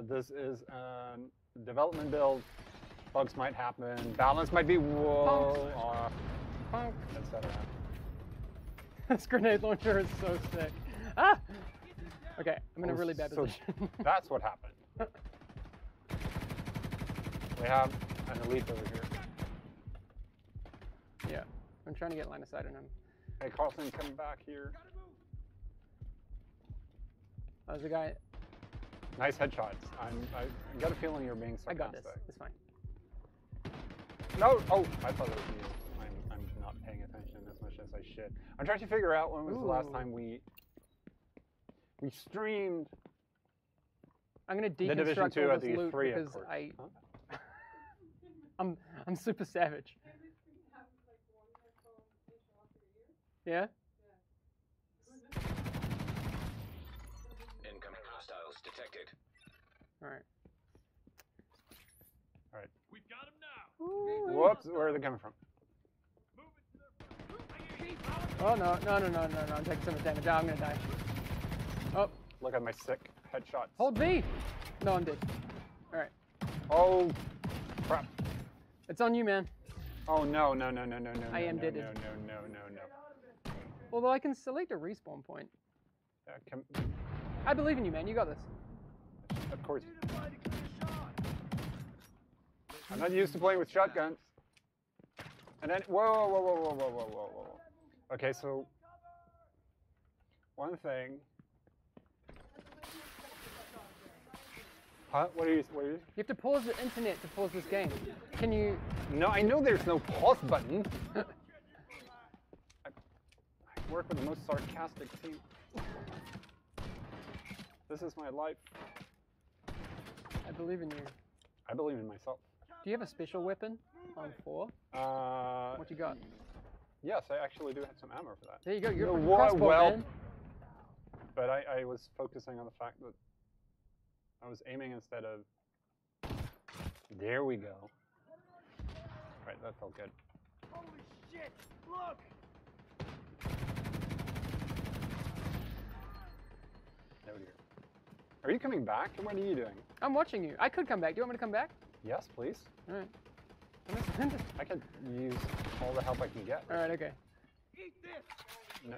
this is a development build. Bugs might happen. Balance might be off, etc. This grenade launcher is so sick. Ah! Okay, I'm in a really bad position. That's what happened. We have an elite over here. Yeah, I'm trying to get line of sight on him. Hey, Carlson, come back here. There's a guy. Nice headshots. I got a feeling you're being sarcastic. I got this. It's fine. No! Oh, I thought it was you. I'm not paying attention as much as I should. I'm trying to figure out when was the last time we streamed I'm gonna The Division deconstruct 2 all at this the loot 3, of because course. Huh? I'm super savage. Yeah. Incoming hostiles detected. All right. All right. We've got him now. Whoops, where are they coming from? Oh no! I'm taking so much damage. I'm gonna die. Oh, Look at my sick headshots. hold B. No, I'm dead. All right. Oh, crap. It's on you, man. Oh, no. I am no, dead. no. Although I can select a respawn point. I believe in you, man. You got this. Of course. I'm not used to playing with shotguns. And then, whoa. Okay, so one thing. Huh? What are you? You have to pause the internet to pause this game. Can you? No, I know there's no pause button. I work with the most sarcastic team. This is my life. I believe in you. I believe in myself. Do you have a special weapon on 4? What you got? Yes, I actually do have some ammo for that. There you go. You're a No, crossbow, well, man. But I was focusing on the fact that I was aiming instead of... There we go. Right, that felt good. Holy shit! Look! No dear. Are you coming back? What are you doing? I'm watching you. I could come back. Do you want me to come back? Yes, please. All right. I could use all the help I can get. All right. Okay. Eat this! No.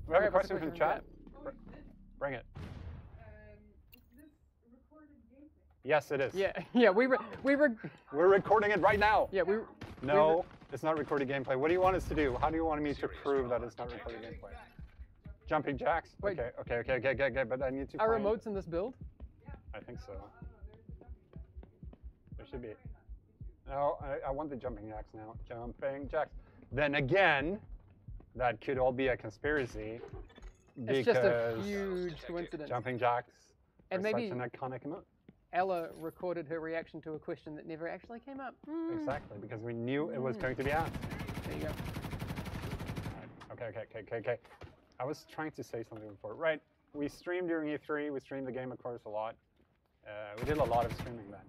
We have a question from chat. Bring it. Yes, it is. Yeah. We're recording it right now. Yeah, No, it's not recorded gameplay. What do you want us to do? How do you want me to prove that it's not recorded gameplay? Jumping jacks? Wait. Okay, but I need to Are find... remotes in this build? I think so. There should be. No, I want the jumping jacks now. Jumping jacks. Then again, that could all be a conspiracy. It's just a huge coincidence. Jumping jacks And are maybe such an iconic emote. Ella recorded her reaction to a question that never actually came up. Exactly, because we knew it was going to be asked. There you go. Right. Okay. I was trying to say something before. Right, we streamed during E3. We streamed the game, of course, a lot. We did a lot of streaming then.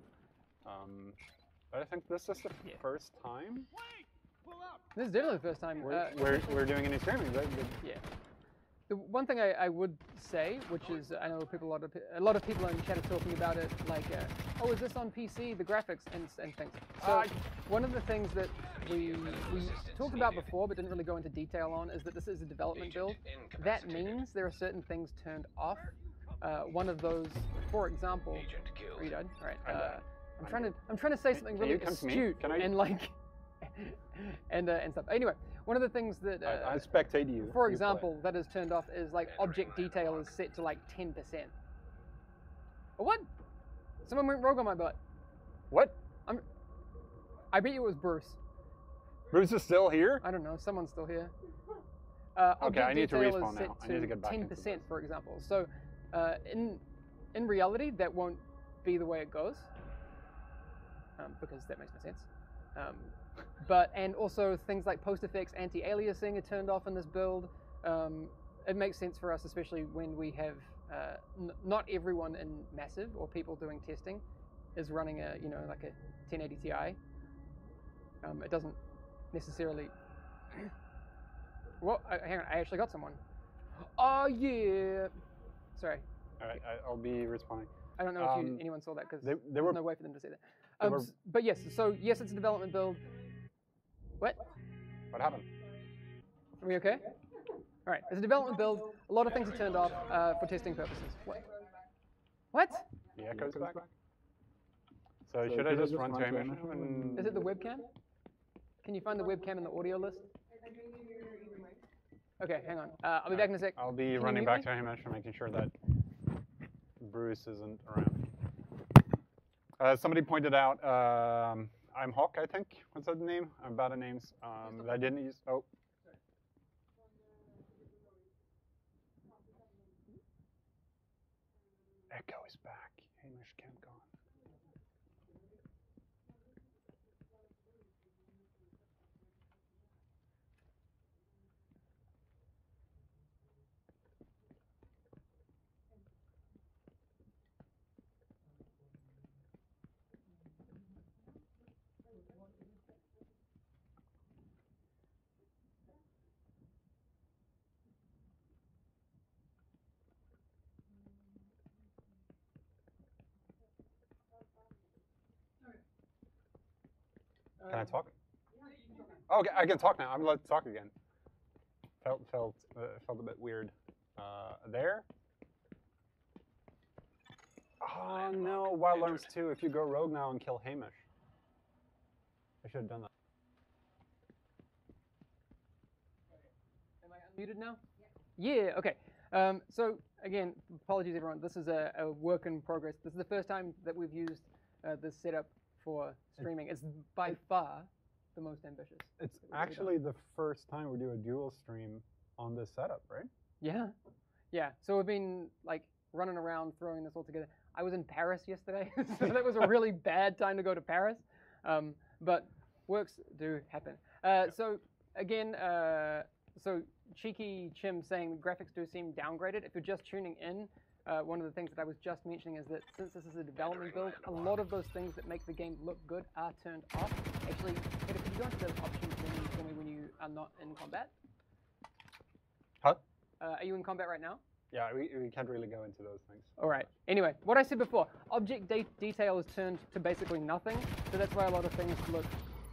But I think this is the first time. This is definitely the first time. We're doing any streaming. Yeah. The one thing I would say, which is I know a lot of people in chat are talking about it, like, oh, is this on PC? The graphics and things. So one of the things that we talked about before, but didn't really go into detail on, is that this is a development build. That means there are certain things turned off. One of those, for example, are you done? All right. I'm trying to say something really astute and like and stuff. Anyway, one of the things that I spectate you. For example, that is turned off is like object detail is set to like 10%. What? Someone went rogue on my butt. What? I bet you it was Bruce. Bruce is still here? I don't know. Someone's still here. Okay, I need to respawn now. I need to get back 10%, for example. So, in reality, that won't be the way it goes, because that makes no sense. And also things like post effects, anti-aliasing are turned off in this build. It makes sense for us, especially when we have not everyone in massive or people doing testing is running a like a 1080 Ti. It doesn't necessarily. Well, hang on, I actually got someone. Oh yeah. Sorry. All right, I'll be responding. I don't know if anyone saw that because there's no way for them to see that. But yes, yes, it's a development build. What? What happened? Are we okay? All right, it's a development build. A lot of things are turned off for testing purposes. What? The echo's back. So should I just run to Hamish? Is it the webcam? Can you find the webcam in the audio list? Okay, hang on. I'll be back in a sec. I'll be running back to Hamish and making sure that Bruce isn't around. Somebody pointed out, I'm Hawk, I think. What's that name? I'm bad at names. That I didn't use. Oh. go, he's back. Hamish can't go. Can I talk? Oh, okay, I can talk now. I'm allowed to talk again. Felt a bit weird. There. Oh no! Wild Arms 2. If you go rogue now and kill Hamish, I should have done that. Am I unmuted now? Yeah. Okay. So again, apologies everyone. This is a work in progress. This is the first time that we've used this setup for streaming. It's by far the most ambitious. It's actually the first time we do a dual stream on this setup, right? Yeah. Yeah. So we've been like running around throwing this all together. I was in Paris yesterday, so that was a really bad time to go to Paris. But works do happen. So again, so Cheeky Chim saying graphics do seem downgraded. If you're just tuning in, one of the things that I was just mentioning is that since this is a development build, a lot of those things that make the game look good are turned off. Actually, Peter, could you go into the options menu for me when you are not in combat? Huh? Are you in combat right now? Yeah, we can't really go into those things. All right. Anyway, what I said before, object detail is turned to basically nothing, so that's why a lot of things look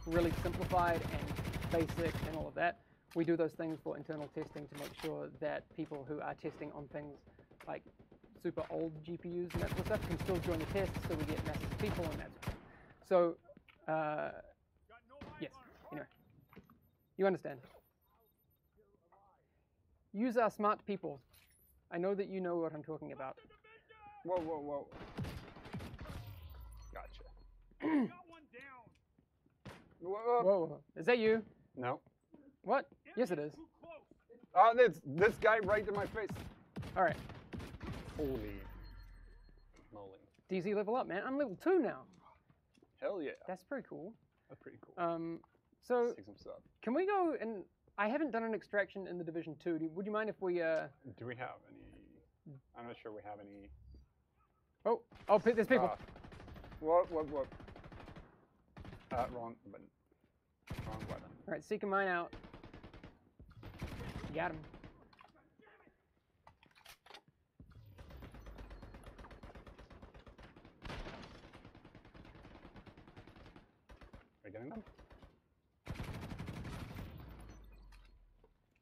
really simplified and basic and all of that. We do those things for internal testing to make sure that people who are testing on things like super old GPUs and that sort of stuff can still join the test, so we get masses of people and that sort of thing. So, yes, anyway, you understand. Use our smart people. I know that you know what I'm talking about. Whoa, whoa, whoa. Gotcha. Whoa. Whoa, is that you? No. What? Yes, it is. Oh, it's this guy right in my face. All right. Holy moly. DZ level up, man. I'm level 2 now. Hell yeah. That's pretty cool. That's pretty cool. So See some stuff. can we go and I haven't done an extraction in the Division 2. Would you mind if we Do we have any? I'm not sure we have any. Oh, there's people. What? Wrong button. Wrong button. All right, seeking mine out. Got him. Are you getting them?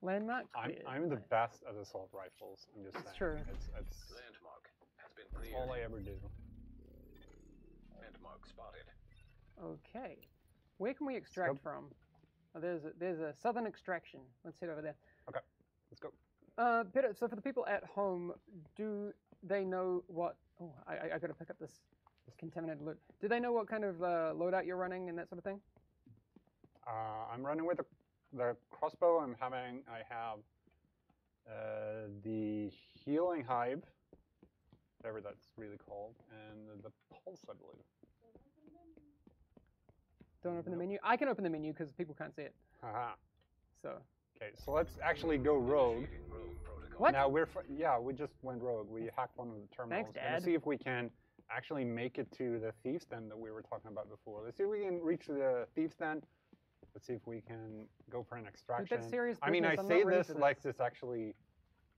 Landmark. I'm the best at assault rifles. I'm just saying. That's true. It's Landmark has been cleared. all I ever do. Landmark spotted. Okay. Where can we extract from? Oh, there's a southern extraction. Let's head over there. Okay, let's go. Peter, so for the people at home, do they know what? Oh, I got to pick up this contaminated loot. Do they know what kind of loadout you're running and that sort of thing? I'm running with the crossbow. I have the healing hive, whatever that's really called, and the pulse, I believe. Don't open the menu. I can open the menu because people can't see it. Haha. So. Okay, so let's actually go rogue. What? Now we just went rogue. We hacked one of the terminals. Thanks, Dad. Let's see if we can actually make it to the thieves' den that we were talking about before. Let's see if we can reach the thieves' den. Let's see if we can go for an extraction. Dude, that's serious I mean, I business. I'm say not ready this for like this actually.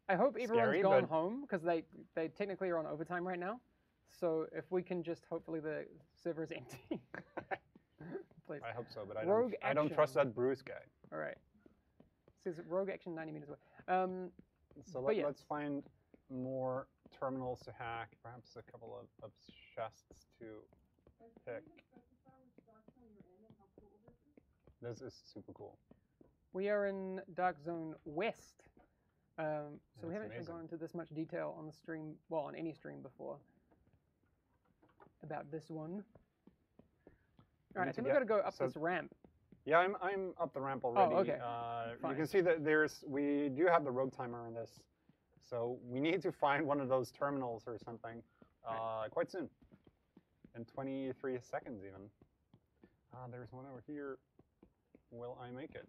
I hope everyone's scary, gone but- home because they technically are on overtime right now. So if we can just hopefully the server is empty. Please. I hope so, but Rogue I don't trust action. that Bruce guy. All right. It says rogue action 90 meters away. So But yeah. let's find more terminals to hack, perhaps a couple of chests to pick. This is super cool. We are in Dark Zone West. So we That's haven't actually amazing. gone into this much detail on the stream, well, on any stream before, about this one. All right, I need to think we've got to go up so- this ramp. Yeah, I'm up the ramp already. okay. You Fine. can see that we do have the rogue timer in this, so we need to find one of those terminals or something. quite soon. In 23 seconds even. There's one over here. Will I make it?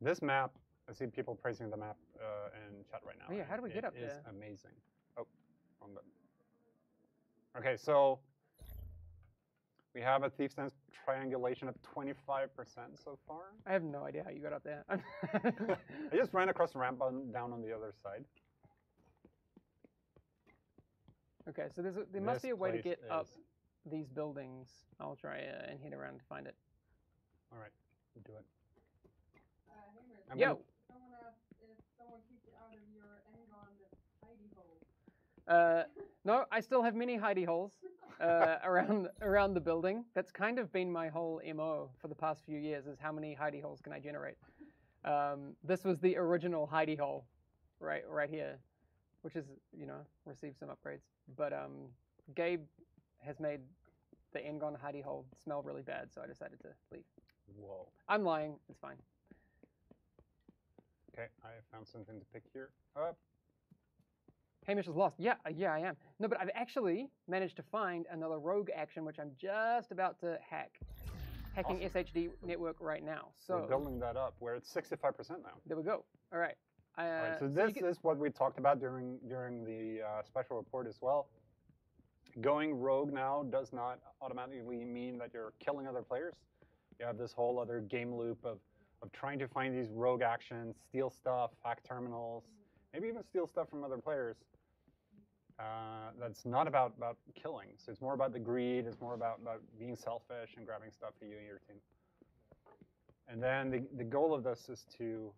This map, I see people praising the map in chat right now. Oh yeah, how do we get up there? It is amazing. Oh, wrong button. Okay, so we have a Thief's Dance triangulation of 25% so far. I have no idea how you got up there. I just ran across the ramp down on the other side. Okay, so there must be a way to get up these buildings. I'll try and head around to find it. All right, we'll do it. Yo! Someone asked if someone kicked you out of your Engon hidey hole. No, I still have many hidey holes around the building. That's kind of been my whole MO for the past few years, is how many hidey holes can I generate. This was the original hidey hole, right here, which is, received some upgrades. But Gabe has made the Engon hidey hole smell really bad, so I decided to leave. Whoa. I'm lying. It's fine. Okay, I found something to pick here. Hamish is lost. Yeah, I am. No, but I've actually managed to find another rogue action, which I'm just about to hack. Hacking Awesome. SHD network right now. So we're building that up. We're at 65% now. There we go. All right. All right, so this is what we talked about during the special report as well. Going rogue now does not automatically mean that you're killing other players. You have this whole other game loop of trying to find these rogue actions, steal stuff, hack terminals, maybe even steal stuff from other players. That's not about killing. So it's more about the greed. It's more about being selfish and grabbing stuff for you and your team. And then the goal of this is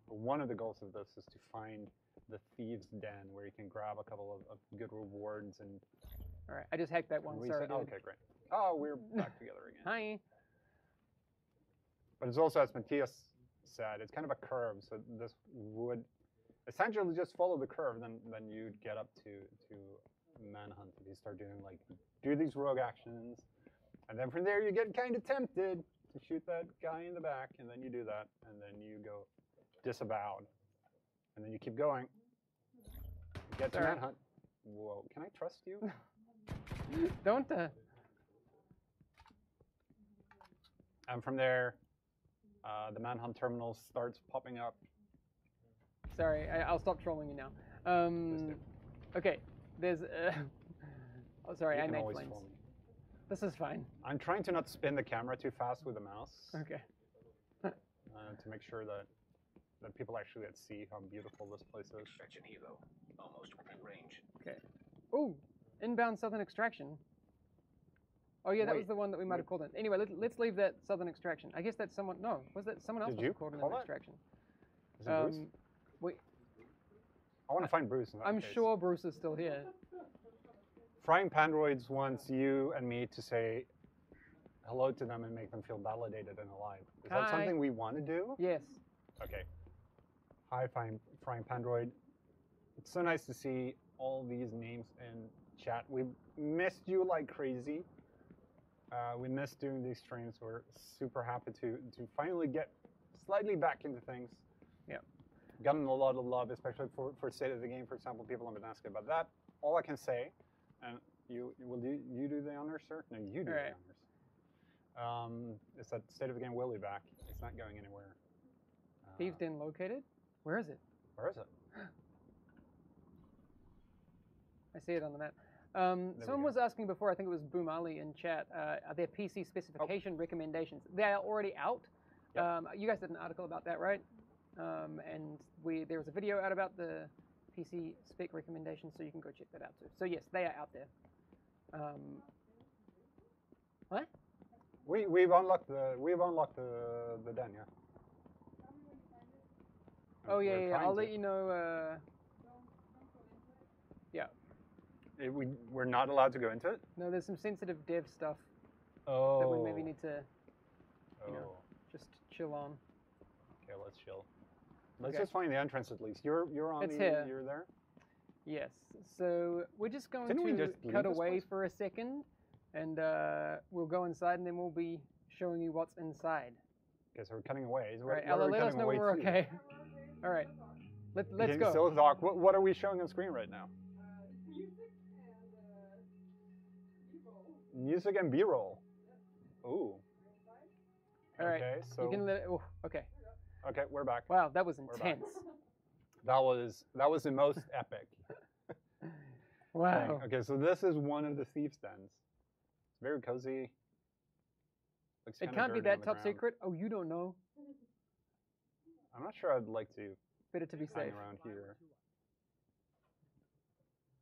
one of the goals of this is to find the Thieves' Den, where you can grab a couple of good rewards and. All right, I just hacked that one. Sorry, dude. Okay, great. Oh, we're back together again. Hi. But it's also, as Matthias said, it's kind of a curve. So this would essentially just follow the curve, then you'd get up to Manhunt if you start doing do these rogue actions, and then from there you get kind of tempted to shoot that guy in the back, and then you do that, and then you go disavowed, and then you keep going. You get to Manhunt. Whoa, can I trust you? Don't. And from there, the Manhunt terminal starts popping up. Sorry, I'll stop trolling you now. Okay, there's. Oh, sorry, I made flames. This is fine. I'm trying to not spin the camera too fast with the mouse. Okay. To make sure that people actually get to see how beautiful this place is. Extraction helo, almost within range. Okay. Oh, inbound southern extraction. Oh yeah, that was the one that we might have called in. Anyway, let's leave that southern extraction. I guess that's someone. No, was that someone else? Did you called in call an that? extraction? Is it Bruce? I want to find Bruce. In that I'm case. sure Bruce is still here. Frying Pandroids wants you and me to say hello to them and make them feel validated and alive. Is that something we want to do? Yes. Okay. Hi, Frying Pandroid. It's so nice to see all these names in chat. We missed you like crazy. We missed doing these streams. We're super happy to finally get slightly back into things. Yeah. Gotten a lot of love, especially for State of the Game, for example. People have been asking about that. All I can say, and you do the honors, sir? No, you do the honors. Is that State of the Game will be back. It's not going anywhere. Thieves' Den located? Where is it? Where is it? I see it on the map. Someone was asking before, I think it was Boom Ali in chat, are there PC specification recommendations? They are already out. Yep. You guys did an article about that, right? And there was a video out about the PC spec recommendations, so you can go check that out too. So yes, they are out there. What? We've unlocked the den, yeah. Oh yeah. I'll let you know. Yeah. We're not allowed to go into it? No, there's some sensitive dev stuff that we maybe need to just chill on. Okay, let's chill. Let's just find the entrance at least. You're on it's here. You're there? Yes. So we're just going Didn't we to just cut leave this away place? for a second, and we'll go inside, and then we'll be showing you what's inside. Okay, so we're cutting away. Right, Ella, let us know when we're okay. All right. Let's go. So talk. What are we showing on screen right now? Music and B-roll. Ooh. All right. Okay, so you can let it. Oh, okay. Okay, we're back. Wow, that was We're intense. That was the most epic. Wow. thing. Okay, so this is one of the thieves' dens. It's very cozy. Looks It kinda can't be dirty on that the top ground. secret. Oh, you don't know. I'm not sure I'd like to Better to be hang safe. around here.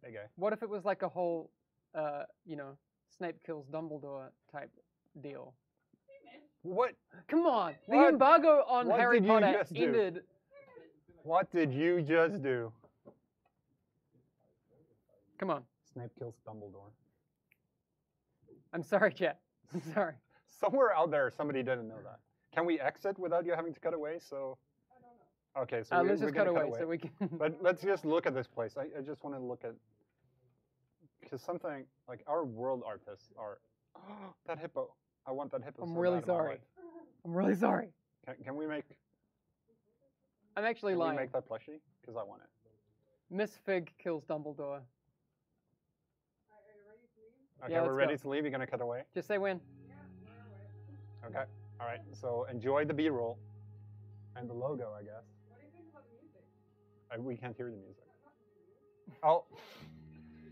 Hey, guy. What if it was like a whole, you know, Snape kills Dumbledore type deal? What? Come on, the What? embargo on What Harry did you Potter just do? ended. What did you just do? Come on. Snape kills Dumbledore. I'm sorry, chat. I'm sorry. Somewhere out there, somebody didn't know that. Can we exit without you having to cut away? So. Okay, so Let's we're just cut gonna away so we can. But let's just look at this place. I just want to look at, because something like our world artists are. That hippo. I want that hippo. I'm so really bad in my sorry. life. I'm really sorry. Can we make? I'm actually Can lying. we make that plushie? Because I want it. Miss Fig kills Dumbledore. Okay, Yeah, we're let's ready go. to leave. You're gonna cut away. Just say when. Okay. All right. So enjoy the B-roll, and the logo, I guess. We can't hear the music. Oh.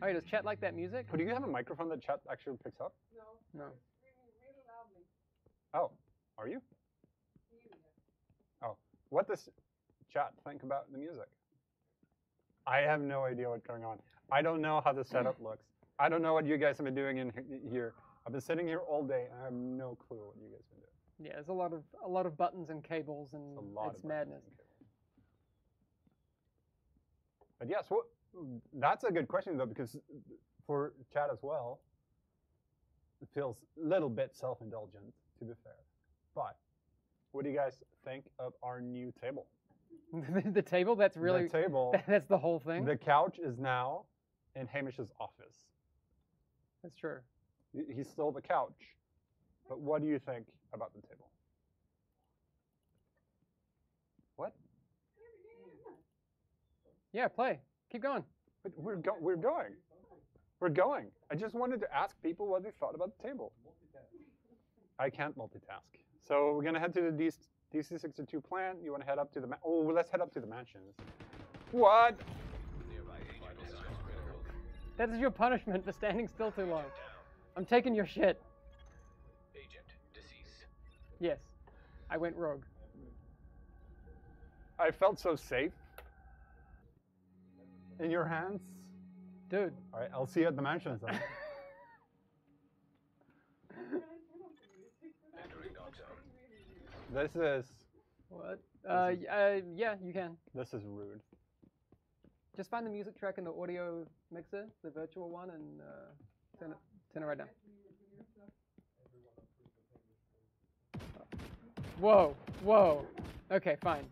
Oh, does chat like that music? But do you have a microphone that chat actually picks up? No. Oh, are you? Oh, what does chat think about the music? I have no idea what's going on. I don't know how the setup looks. I don't know what you guys have been doing in here. I've been sitting here all day, and I have no clue what you guys have been doing. Yeah, there's a lot of buttons and cables, and it's madness. But yes, that's a good question though, because for chat as well, it feels a little bit self-indulgent, to be fair. But what do you guys think of our new table? The table? That's really... The table. That's the whole thing? The couch is now in Hamish's office. That's true. He stole the couch. But what do you think about the table? What? Yeah, play. Keep going. But we're going. We're going. I just wanted to ask people what they thought about the table. I can't multitask. So we're gonna head to the DC62 plant. You want to head up to the let's head up to the mansions. What? That is your punishment for standing still too long. I'm taking your shit. Agent deceased. Yes, I went rogue. I felt so safe in your hands. Dude. All right, I'll see you at the mansions then. This is... What? Yeah, you can. This is rude. Just find the music track in the audio mixer, the virtual one, and turn it right down. Whoa, whoa. Okay, fine.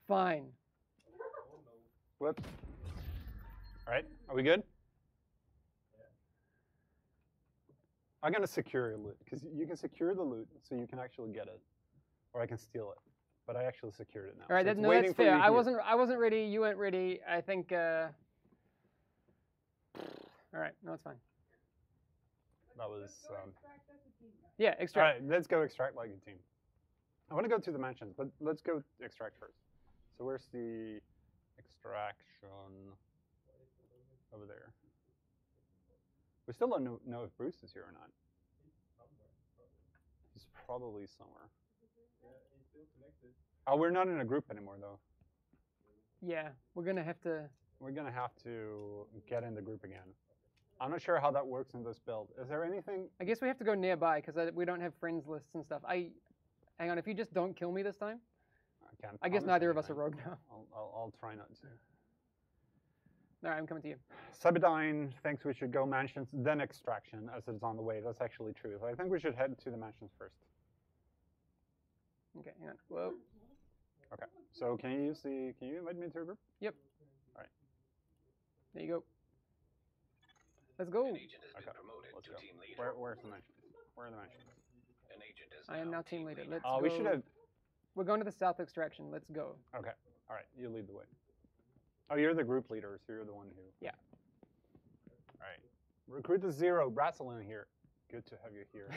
Fine. Whoops. All right, are we good? I'm gonna secure your loot, because you can secure the loot so you can actually get it. Or I can steal it. But I actually secured it now. All right, so no, that's fair. I wasn't wasn't ready, you weren't ready. I think all right, no, it's fine. That was yeah, extract. All right, let's go extract like a team. I want to go to the mansions, but let's go extract first. So where's the extraction? Over there. We still don't know if Bruce is here or not. He's probably somewhere. Oh, we're not in a group anymore, though. Yeah, we're gonna have to get in the group again. I'm not sure how that works in this build. Is there anything? I guess we have to go nearby because we don't have friends lists and stuff. Hang on, if you just don't kill me this time. I guess neither of us are rogue now. I'll try not to. All right, I'm coming to you. Sabidine thinks we should go mansions, then extraction, as it's on the way. That's actually true. So I think we should head to the mansions first. Okay, hang on. Whoa. Okay. So can you invite me to a group? Yep. All right. There you go. Let's go. Okay. Let's go. Where's the mansions? Where are the mansions? I am now team leader. Let's go. We should have. We're going to the south extraction. Let's go. Okay. All right. You lead the way. Oh, you're the group leader, so you're the one who. Yeah. All right. Recruit the Zero. Bratzelin here. Good to have you here.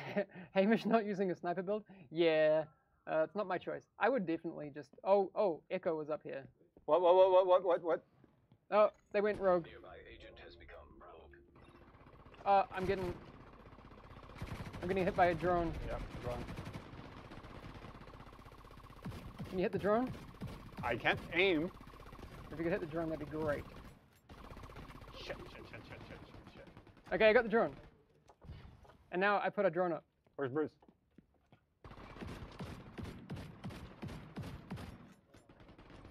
Hamish not using a sniper build? Yeah. It's not my choice. I would definitely just. Oh, Echo was up here. What? Oh, they went rogue. Nearby agent has become rogue. I'm getting hit by a drone. Yep, drone. Can you hit the drone? I can't aim. If you could hit the drone, that'd be great. Shit. Okay, I got the drone. And now I put a drone up. Where's Bruce?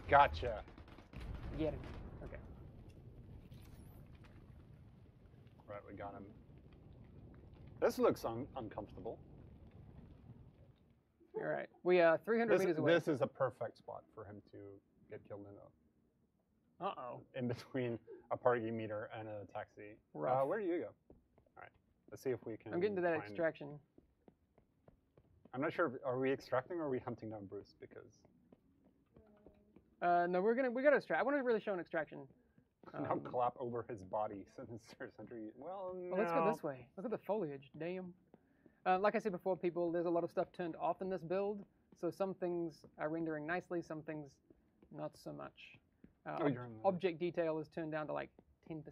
Gotcha. Get him. Okay. Right, we got him. This looks uncomfortable. All right. We are 300 meters away. This is a perfect spot for him to get killed in. Uh-oh. In between a party meter and a taxi. Rough. Where do you go? All right. Let's see if we can. I'm getting to that find... extraction. I'm not sure. Are we extracting or are we hunting down Bruce? Because. No, we gotta extract. I want to really show an extraction. Now clap over his body. Sinister Sentry. Well, no. Let's go this way. Look at the foliage. Damn. Like I said before, people, there's a lot of stuff turned off in this build. So some things are rendering nicely, some things not so much. Object detail is turned down to like 10%,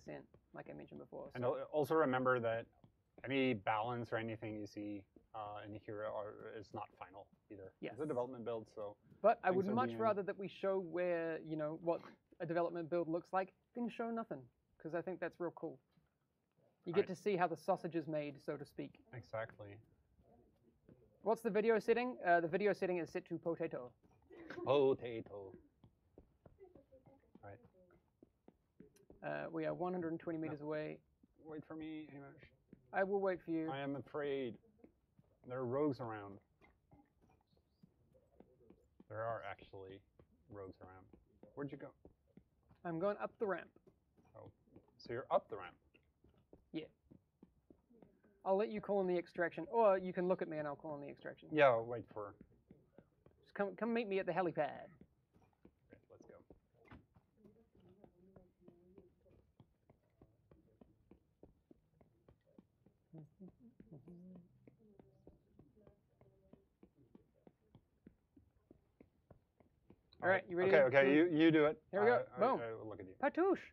like I mentioned before. So. And also remember that any balance or anything you see in here is not final either. Yes. It's a development build, so. But I would much rather that we show where, what a development build looks like than show nothing, because I think that's real cool. You get to see how the sausage is made, so to speak. Exactly. What's the video setting? The video setting is set to potato. Potato. We are 120 meters away. Wait for me, Hamish. I will wait for you. I am afraid. There are rogues around. There are actually rogues around. Where'd you go? I'm going up the ramp. Oh, so you're up the ramp? Yeah. I'll let you call in the extraction, or you can look at me and I'll call in the extraction. Yeah, I'll wait for. Just come meet me at the helipad. Okay, let's go. All right, you ready? Okay, you do it. Here we go. Boom. I will look at you. Patouche.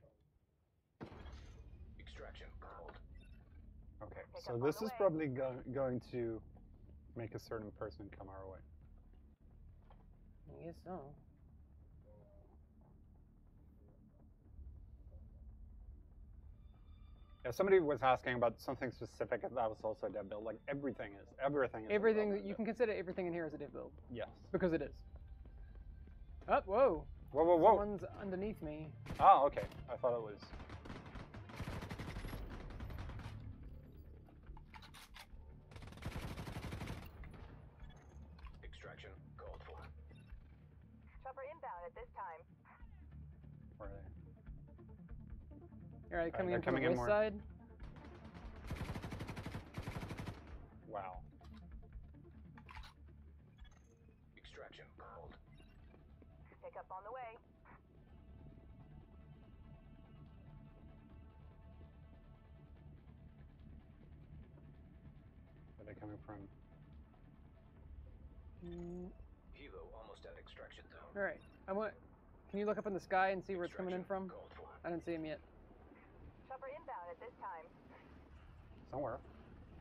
Extraction called. Okay, so this is probably going to make a certain person come our way. I guess so. Yeah, somebody was asking about something specific, and that was also a dev build. Like everything is. Everything that you can consider everything in here is a dev build. Yes. Because it is. Oh, whoa. Whoa. Someone's underneath me. Oh, okay. I thought it was. Extraction called for. Chopper inbound at this time. Where are they? All right, coming in from coming the in west more. side. Wow. Extraction called. Pick up on the way. Where are they coming from? Helo almost at extraction zone. All right. Can you look up in the sky and see where it's coming in from? I didn't see him yet. Chopper inbound at this time. Somewhere.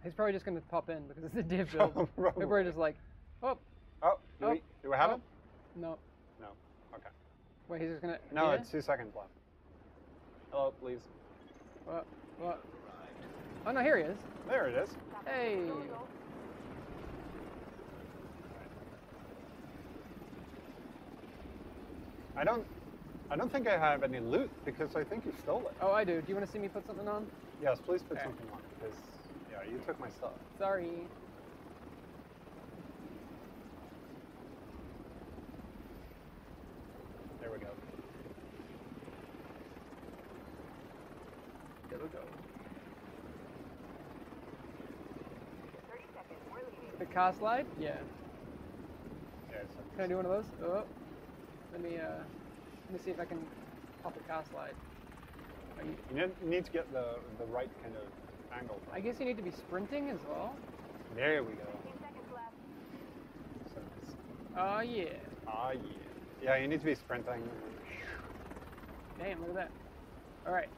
He's probably just going to pop in because it's a div build. People are just like, oh. Oh, do we have it? No. No. Okay. Wait, he's just going to. No, it's 2 seconds left. Hello, please. What? Oh, no, here he is. There it is. Hey. I don't think I have any loot because I think you stole it. Oh, I do. Do you want to see me put something on? Yes, please put something on because you took my stuff. Sorry. There we go. There we go. 30 seconds. We're leaving. The car slide? Yeah. Yeah, Can I do one of those? Oh. Let me see if I can off a car slide. You need to get the right kind of angle. I guess you need to be sprinting as well. There we go. Oh yeah. Ah yeah. Yeah, you need to be sprinting. Damn, look at that. All right,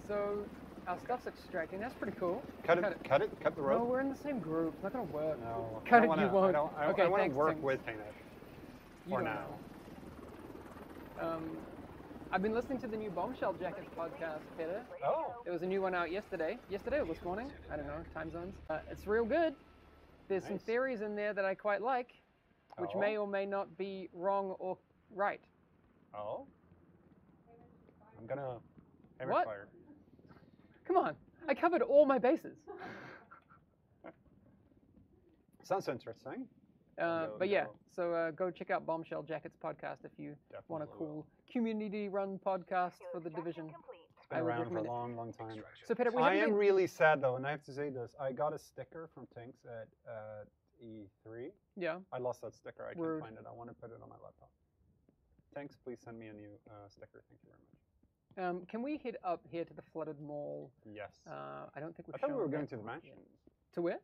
so our stuff's extracting. That's pretty cool. Cut the rope. No, we're in the same group. It's not gonna work. No. Cut I it, wanna, you won't. I Okay, want to thanks, work Tinks. with Tinks. You For don't now. know. I've been listening to the new Bombshell Jackets podcast, Peter. Oh. There was a new one out yesterday. Yesterday or this morning? I don't know, time zones. It's real good. There's some Nice. theories in there that I quite like, which Oh. may or may not be wrong or right. Oh. I'm gonna hammer What? fire. Come on, I covered all my bases. Sounds interesting. But yeah, so go check out Bombshell Jackets podcast if you want a cool community-run podcast for the Division. It's been around for a long, long time. So Peter, we I haven't am been- really sad though, and I have to say this. I got a sticker from Tinks at E3. Yeah. I lost that sticker. I Rude. can't find it. I want to put it on my laptop. Tinks, please send me a new sticker. Thank you very much. Can we head up here to the flooded mall? Yes. I don't think we've I thought we shown were going that to the part yet. mansions. To where?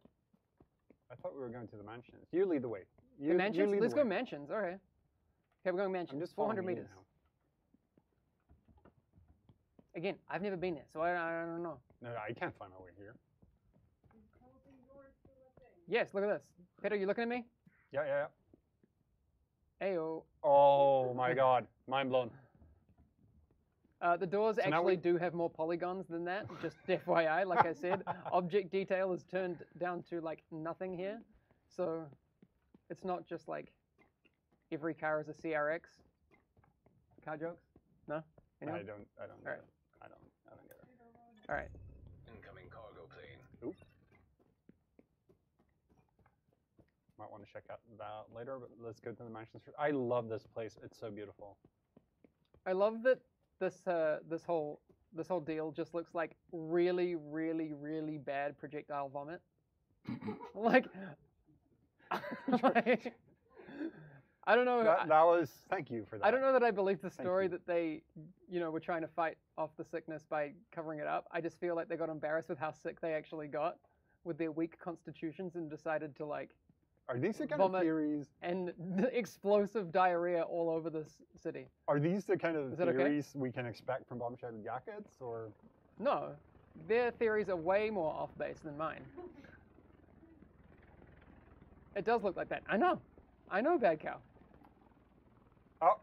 I thought we were going to the mansions. You lead the way. The mansions? lead Let's the go way. mansions. Okay. Okay, we're going mansions. I'm just 400 following you meters. now. Again, I've never been there, so I don't know. No, I can't find my way here. Yes, look at this. Peter, you looking at me? Yeah. Ayo. Oh my God, mind blown. The doors So now actually we- do have more polygons than that, just FYI, like I said. Object detail is turned down to like nothing here. So it's not just like every car is a CRX. Car jokes? No? Anyone? I don't All get right. it. I don't get it. All right. Incoming cargo plane. Oop. Might want to check out that later, but let's go to the mansions first. I love this place. It's so beautiful. I love that this whole deal just looks like really, really, really bad projectile vomit. like I don't know. That was. Thank you for that. I don't know that I believe the Thank story you. that they, were trying to fight off the sickness by covering it up. I just feel like they got embarrassed with how sick they actually got with their weak constitutions and decided to like. Are these the kind vomit of theories? And explosive diarrhea all over this city. Are these the kind of Is that okay? theories we can expect from Bombshell Jackets, or? No, their theories are way more off base than mine. It does look like that. I know, Bad Cow.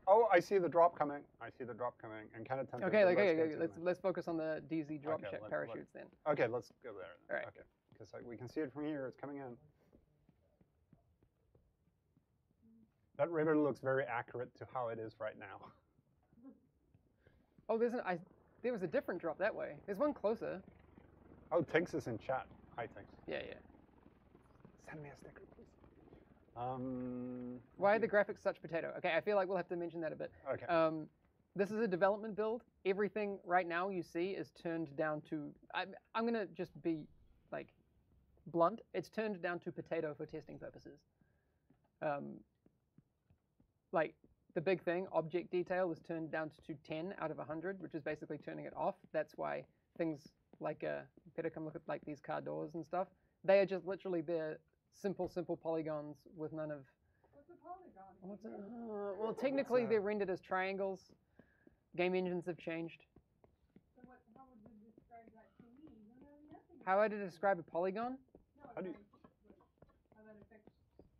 Oh, I see the drop coming. And kind of tempted. Okay, but let's go to let's focus on the DZ drop Okay, check let's- parachutes then. Okay, let's go there. All right. Okay, because we can see it from here. It's coming in. That river looks very accurate to how it is right now. Oh, there was a different drop that way. There's one closer. Oh, Tinks is in chat. Hi, Tinks. Yeah. Send me a sticker, please. Why are the graphics such potato? Okay, I feel like we'll have to mention that a bit. Okay. This is a development build. Everything right now you see is turned down to. I'm gonna just be like blunt. It's turned down to potato for testing purposes. Like the big thing, object detail is turned down to 10 out of 100, which is basically turning it off. That's why things like Peter, come look at like these car doors and stuff. They are just literally they're simple polygons with none of. What's a polygon? Well, technically they're rendered as triangles. Game engines have changed. So how would you describe that to me? You don't know nothing. How would I describe a polygon? No, How do you- how that affects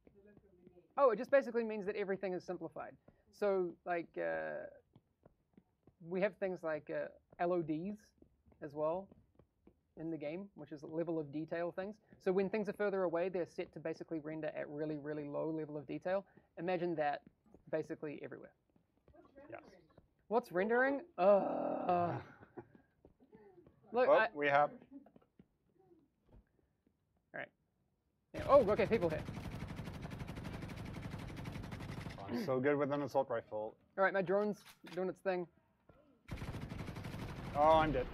the look of the game. Oh, it just basically means that everything is simplified. So, like, we have things like LODs as well in the game, which is a level of detail things. So when things are further away, they're set to basically render at really, really low level of detail. Imagine that basically everywhere. Yes. What's rendering? Look, Oh, we have. All right. Yeah. Oh, okay, people here. I'm so good with an assault rifle. All right, my drone's doing its thing. Oh, I'm dead.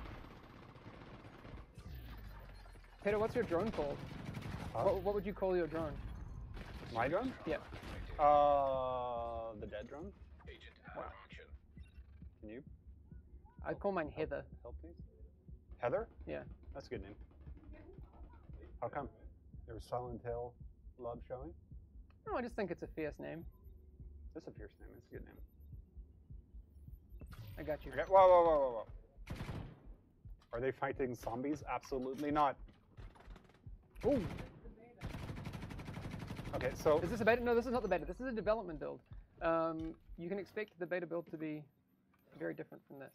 Peter, what's your drone called? Huh? What would you call your drone? My drone? Yeah. The dead drone. Agent out of action. Can you? I call mine Heather. Help please. Heather? Yeah. That's a good name. How come? There was Silent Hill love showing? No, I just think it's a fierce name. It's a fierce name. It's a good name. I got you. Okay. Whoa, whoa, whoa, whoa, whoa. Are they fighting zombies? Absolutely not. Ooh. Okay, so... Is this a beta? No, this is not the beta. This is a development build. You can expect the beta build to be very different from this.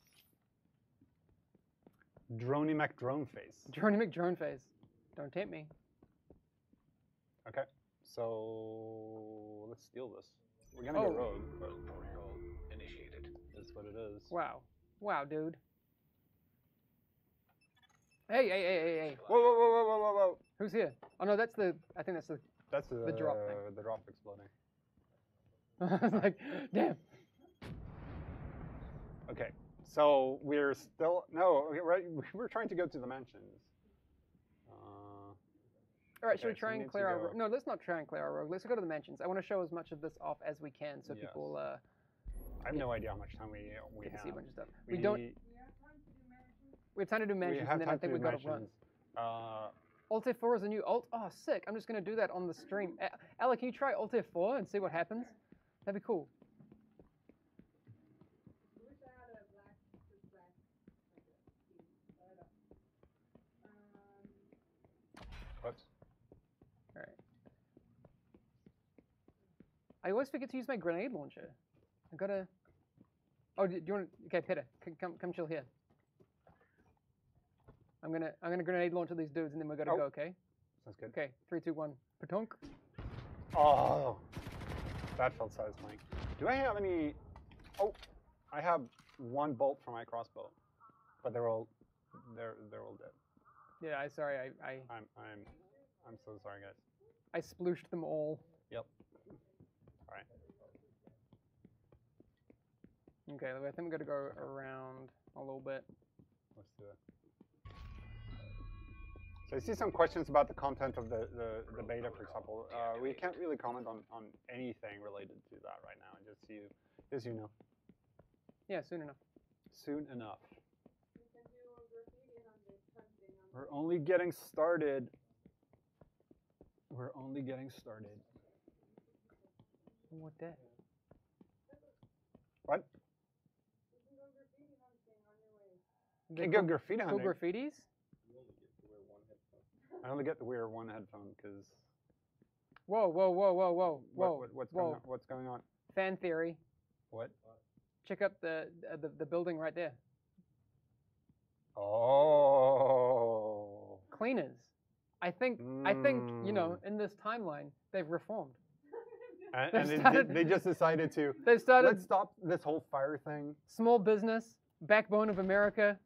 Droney McDrone face. Droney McDrone face. Don't tempt me. Okay, so let's steal this. We're gonna go rogue, but protocol initiated. Is what it is. Wow. Wow, dude. Hey, hey, hey, hey, hey. Whoa, whoa, whoa, whoa, whoa, whoa, whoa. Who's here? Oh no, that's the. I think that's the. That's the drop thing. The drop exploding. I was like, damn. Okay, so we're still we're trying to go to the mansions. All right, should we try and clear our rogue? No, let's not try and clear our rogue. Let's go to the mansions. I want to show as much of this off as we can, so people. I have no idea how much time we get have. to see a bunch of stuff. We don't. We have time to do mansions, and then I think we got to run. Alt F4 is a new alt. Oh, sick! I'm just gonna do that on the stream. Alec, can you try Alt F4 and see what happens? That'd be cool. What? All right. I always forget to use my grenade launcher. I gotta. Oh, do you want to? Okay, Peter, come chill here. I'm gonna grenade launch at these dudes, and then we're gonna go. Okay. Sounds good. Okay, 3, 2, 1. Patonk. Oh, that felt satisfying. Do I have any? Oh, I have one bolt for my crossbow, but they're all dead. Yeah, I'm so sorry, guys. I splooshed them all. Yep. All right. Okay, I think we're gonna go around a little bit. Let's do it. So I see some questions about the content of the beta, for example. We can't really comment on anything related to that right now. Just you know. Yeah, soon enough. Soon enough. We're only getting started. We're only getting started. What that? What? Can't go graffiti hunting. Go graffitis? I only get to wear one headphone because. Whoa, whoa, whoa, whoa, whoa, whoa! What's going on? Fan theory. What? Check out the building right there. Oh. Cleaners. I think you know, in this timeline they've reformed. And they just decided to. They started. Let's stop this whole fire thing. Small business, backbone of America.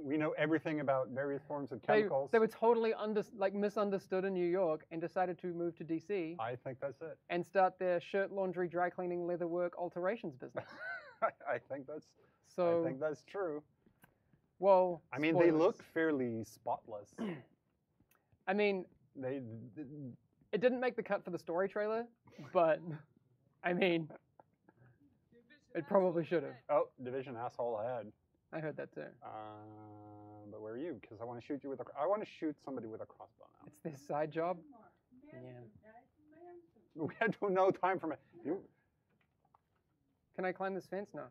We know everything about various forms of chemicals. They were totally misunderstood in New York and decided to move to DC. I think that's it. And start their shirt laundry, dry cleaning, leatherwork, alterations business. I think that's true. Well, I mean, spoilers. they look fairly spotless. I mean, it didn't make the cut for the story trailer, but I mean, it probably should have. Oh, Division asshole ahead. I heard that too. But where are you? Because I want to shoot you with I want to shoot somebody with a crossbow now. It's this side job. Yeah. We had no time for me. Can I climb this fence? No.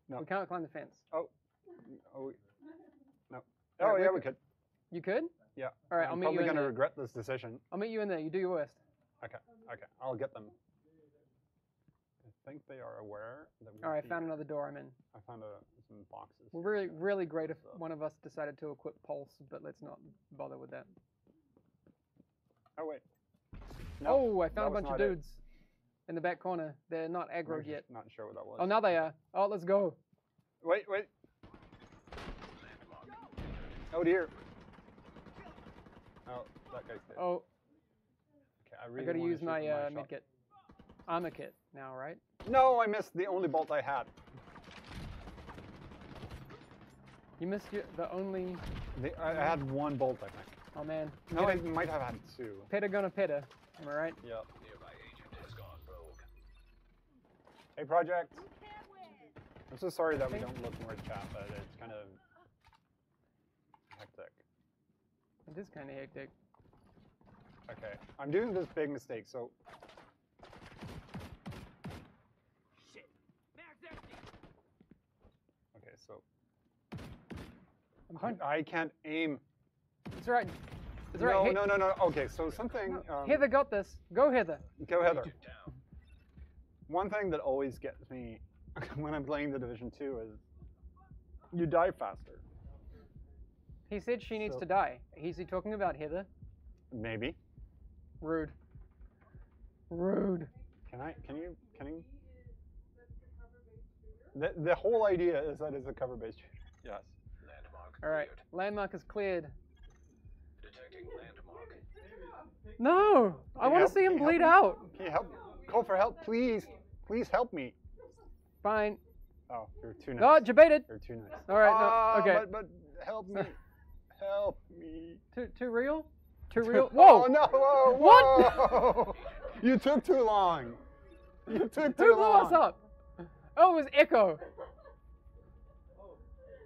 No. We can't climb the fence. No. All right, yeah, we could. You could? Yeah. All right, I'm probably gonna regret this decision. I'll meet you in there. You do your worst. Okay. I'll get them. I think they are aware that we're All right, here. found another door I'm in. I found some boxes. Well, really great if one of us decided to equip Pulse, but let's not bother with that. Oh, wait. No, I found a bunch of dudes in the back corner. They're not aggroed yet. Not sure what that was. Oh, now they are. Oh, let's go. Wait. Oh, dear. Oh, that guy's dead. Oh. Okay, I really gotta use my shot. medkit. Armor kit now, right? No, I missed the only bolt I had. You missed the only... I had one bolt, I think. Oh, man. No, I might have had two. Peta gonna peta. Am I right? Yep. Hey, Project. I'm so sorry that we don't look more at chat, but it's kind of hectic. It is kind of hectic. Okay, I'm doing this big mistake, so. Shit. Mag's empty. Okay, so. I'm I can't aim. It's all right. It's all No, right. no. Okay, so something. Heather got this. Go, Heather. Go, Heather. One thing that always gets me when I'm playing the Division 2 is you die faster. He said she needs to die. Is he talking about Heather? Maybe. Rude. Rude. Can you? The whole idea is that it's a cover-based shooter. Yes. Landmark. All right. Landmark is cleared. Detecting landmark. No! I want to see him bleed out. Can you help? Call for help, please. Please help me. Fine. Oh, you're too nice. Oh, debated. You're too nice. All right, no, okay. But help me. Help me. Too real? Too real? Whoa! Oh, no, whoa, whoa. What? You took too long. You took too Who blew long. us up? Oh, it was Echo.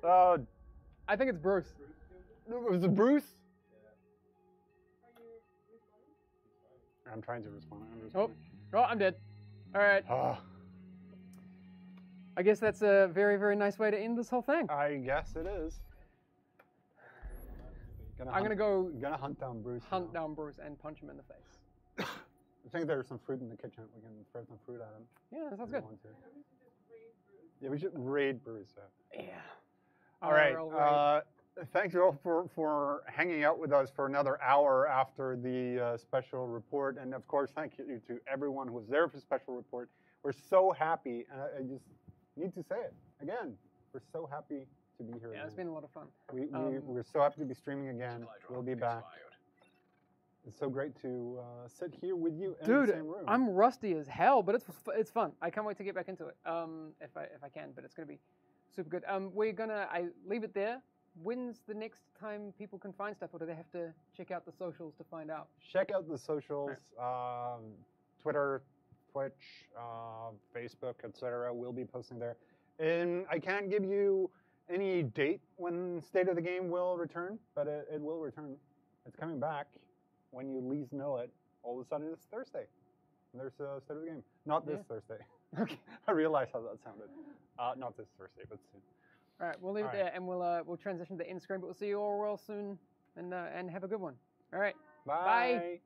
I think it's Bruce. Was it Bruce? I'm trying to respond. Oh, I'm dead. All right. Ah. I guess that's a very, very nice way to end this whole thing. I guess it is. I'm gonna hunt down Bruce. Hunt down Bruce and punch him in the face. I think there's some fruit in the kitchen. We can throw some fruit at him. Yeah, that sounds good. Yeah, we should raid Bruce. Yeah. All right. Thank you all for hanging out with us for another hour after the special report. And of course, thank you to everyone who was there for the special report. We're so happy, and I just need to say it again. We're so happy to be here. Yeah, it's been a lot of fun. We're so happy to be streaming again. We'll be back. It's so great to sit here with you in the same room. I'm rusty as hell, but it's fun. I can't wait to get back into it. If I can, but it's gonna be super good. I leave it there. When's the next time people can find stuff, or do they have to check out the socials to find out? Check out the socials, Twitter, Twitch, Facebook, etc. We'll be posting there. And I can't give you any date when State of the Game will return, but it will return. It's coming back. When you least know it, all of a sudden it's Thursday. And there's a State of the Game. Not this Thursday. Okay. I realize how that sounded. Not this Thursday, but soon. All right, we'll leave it there, and we'll transition to the end screen. But we'll see you all real soon, and have a good one. All right. Bye. Bye.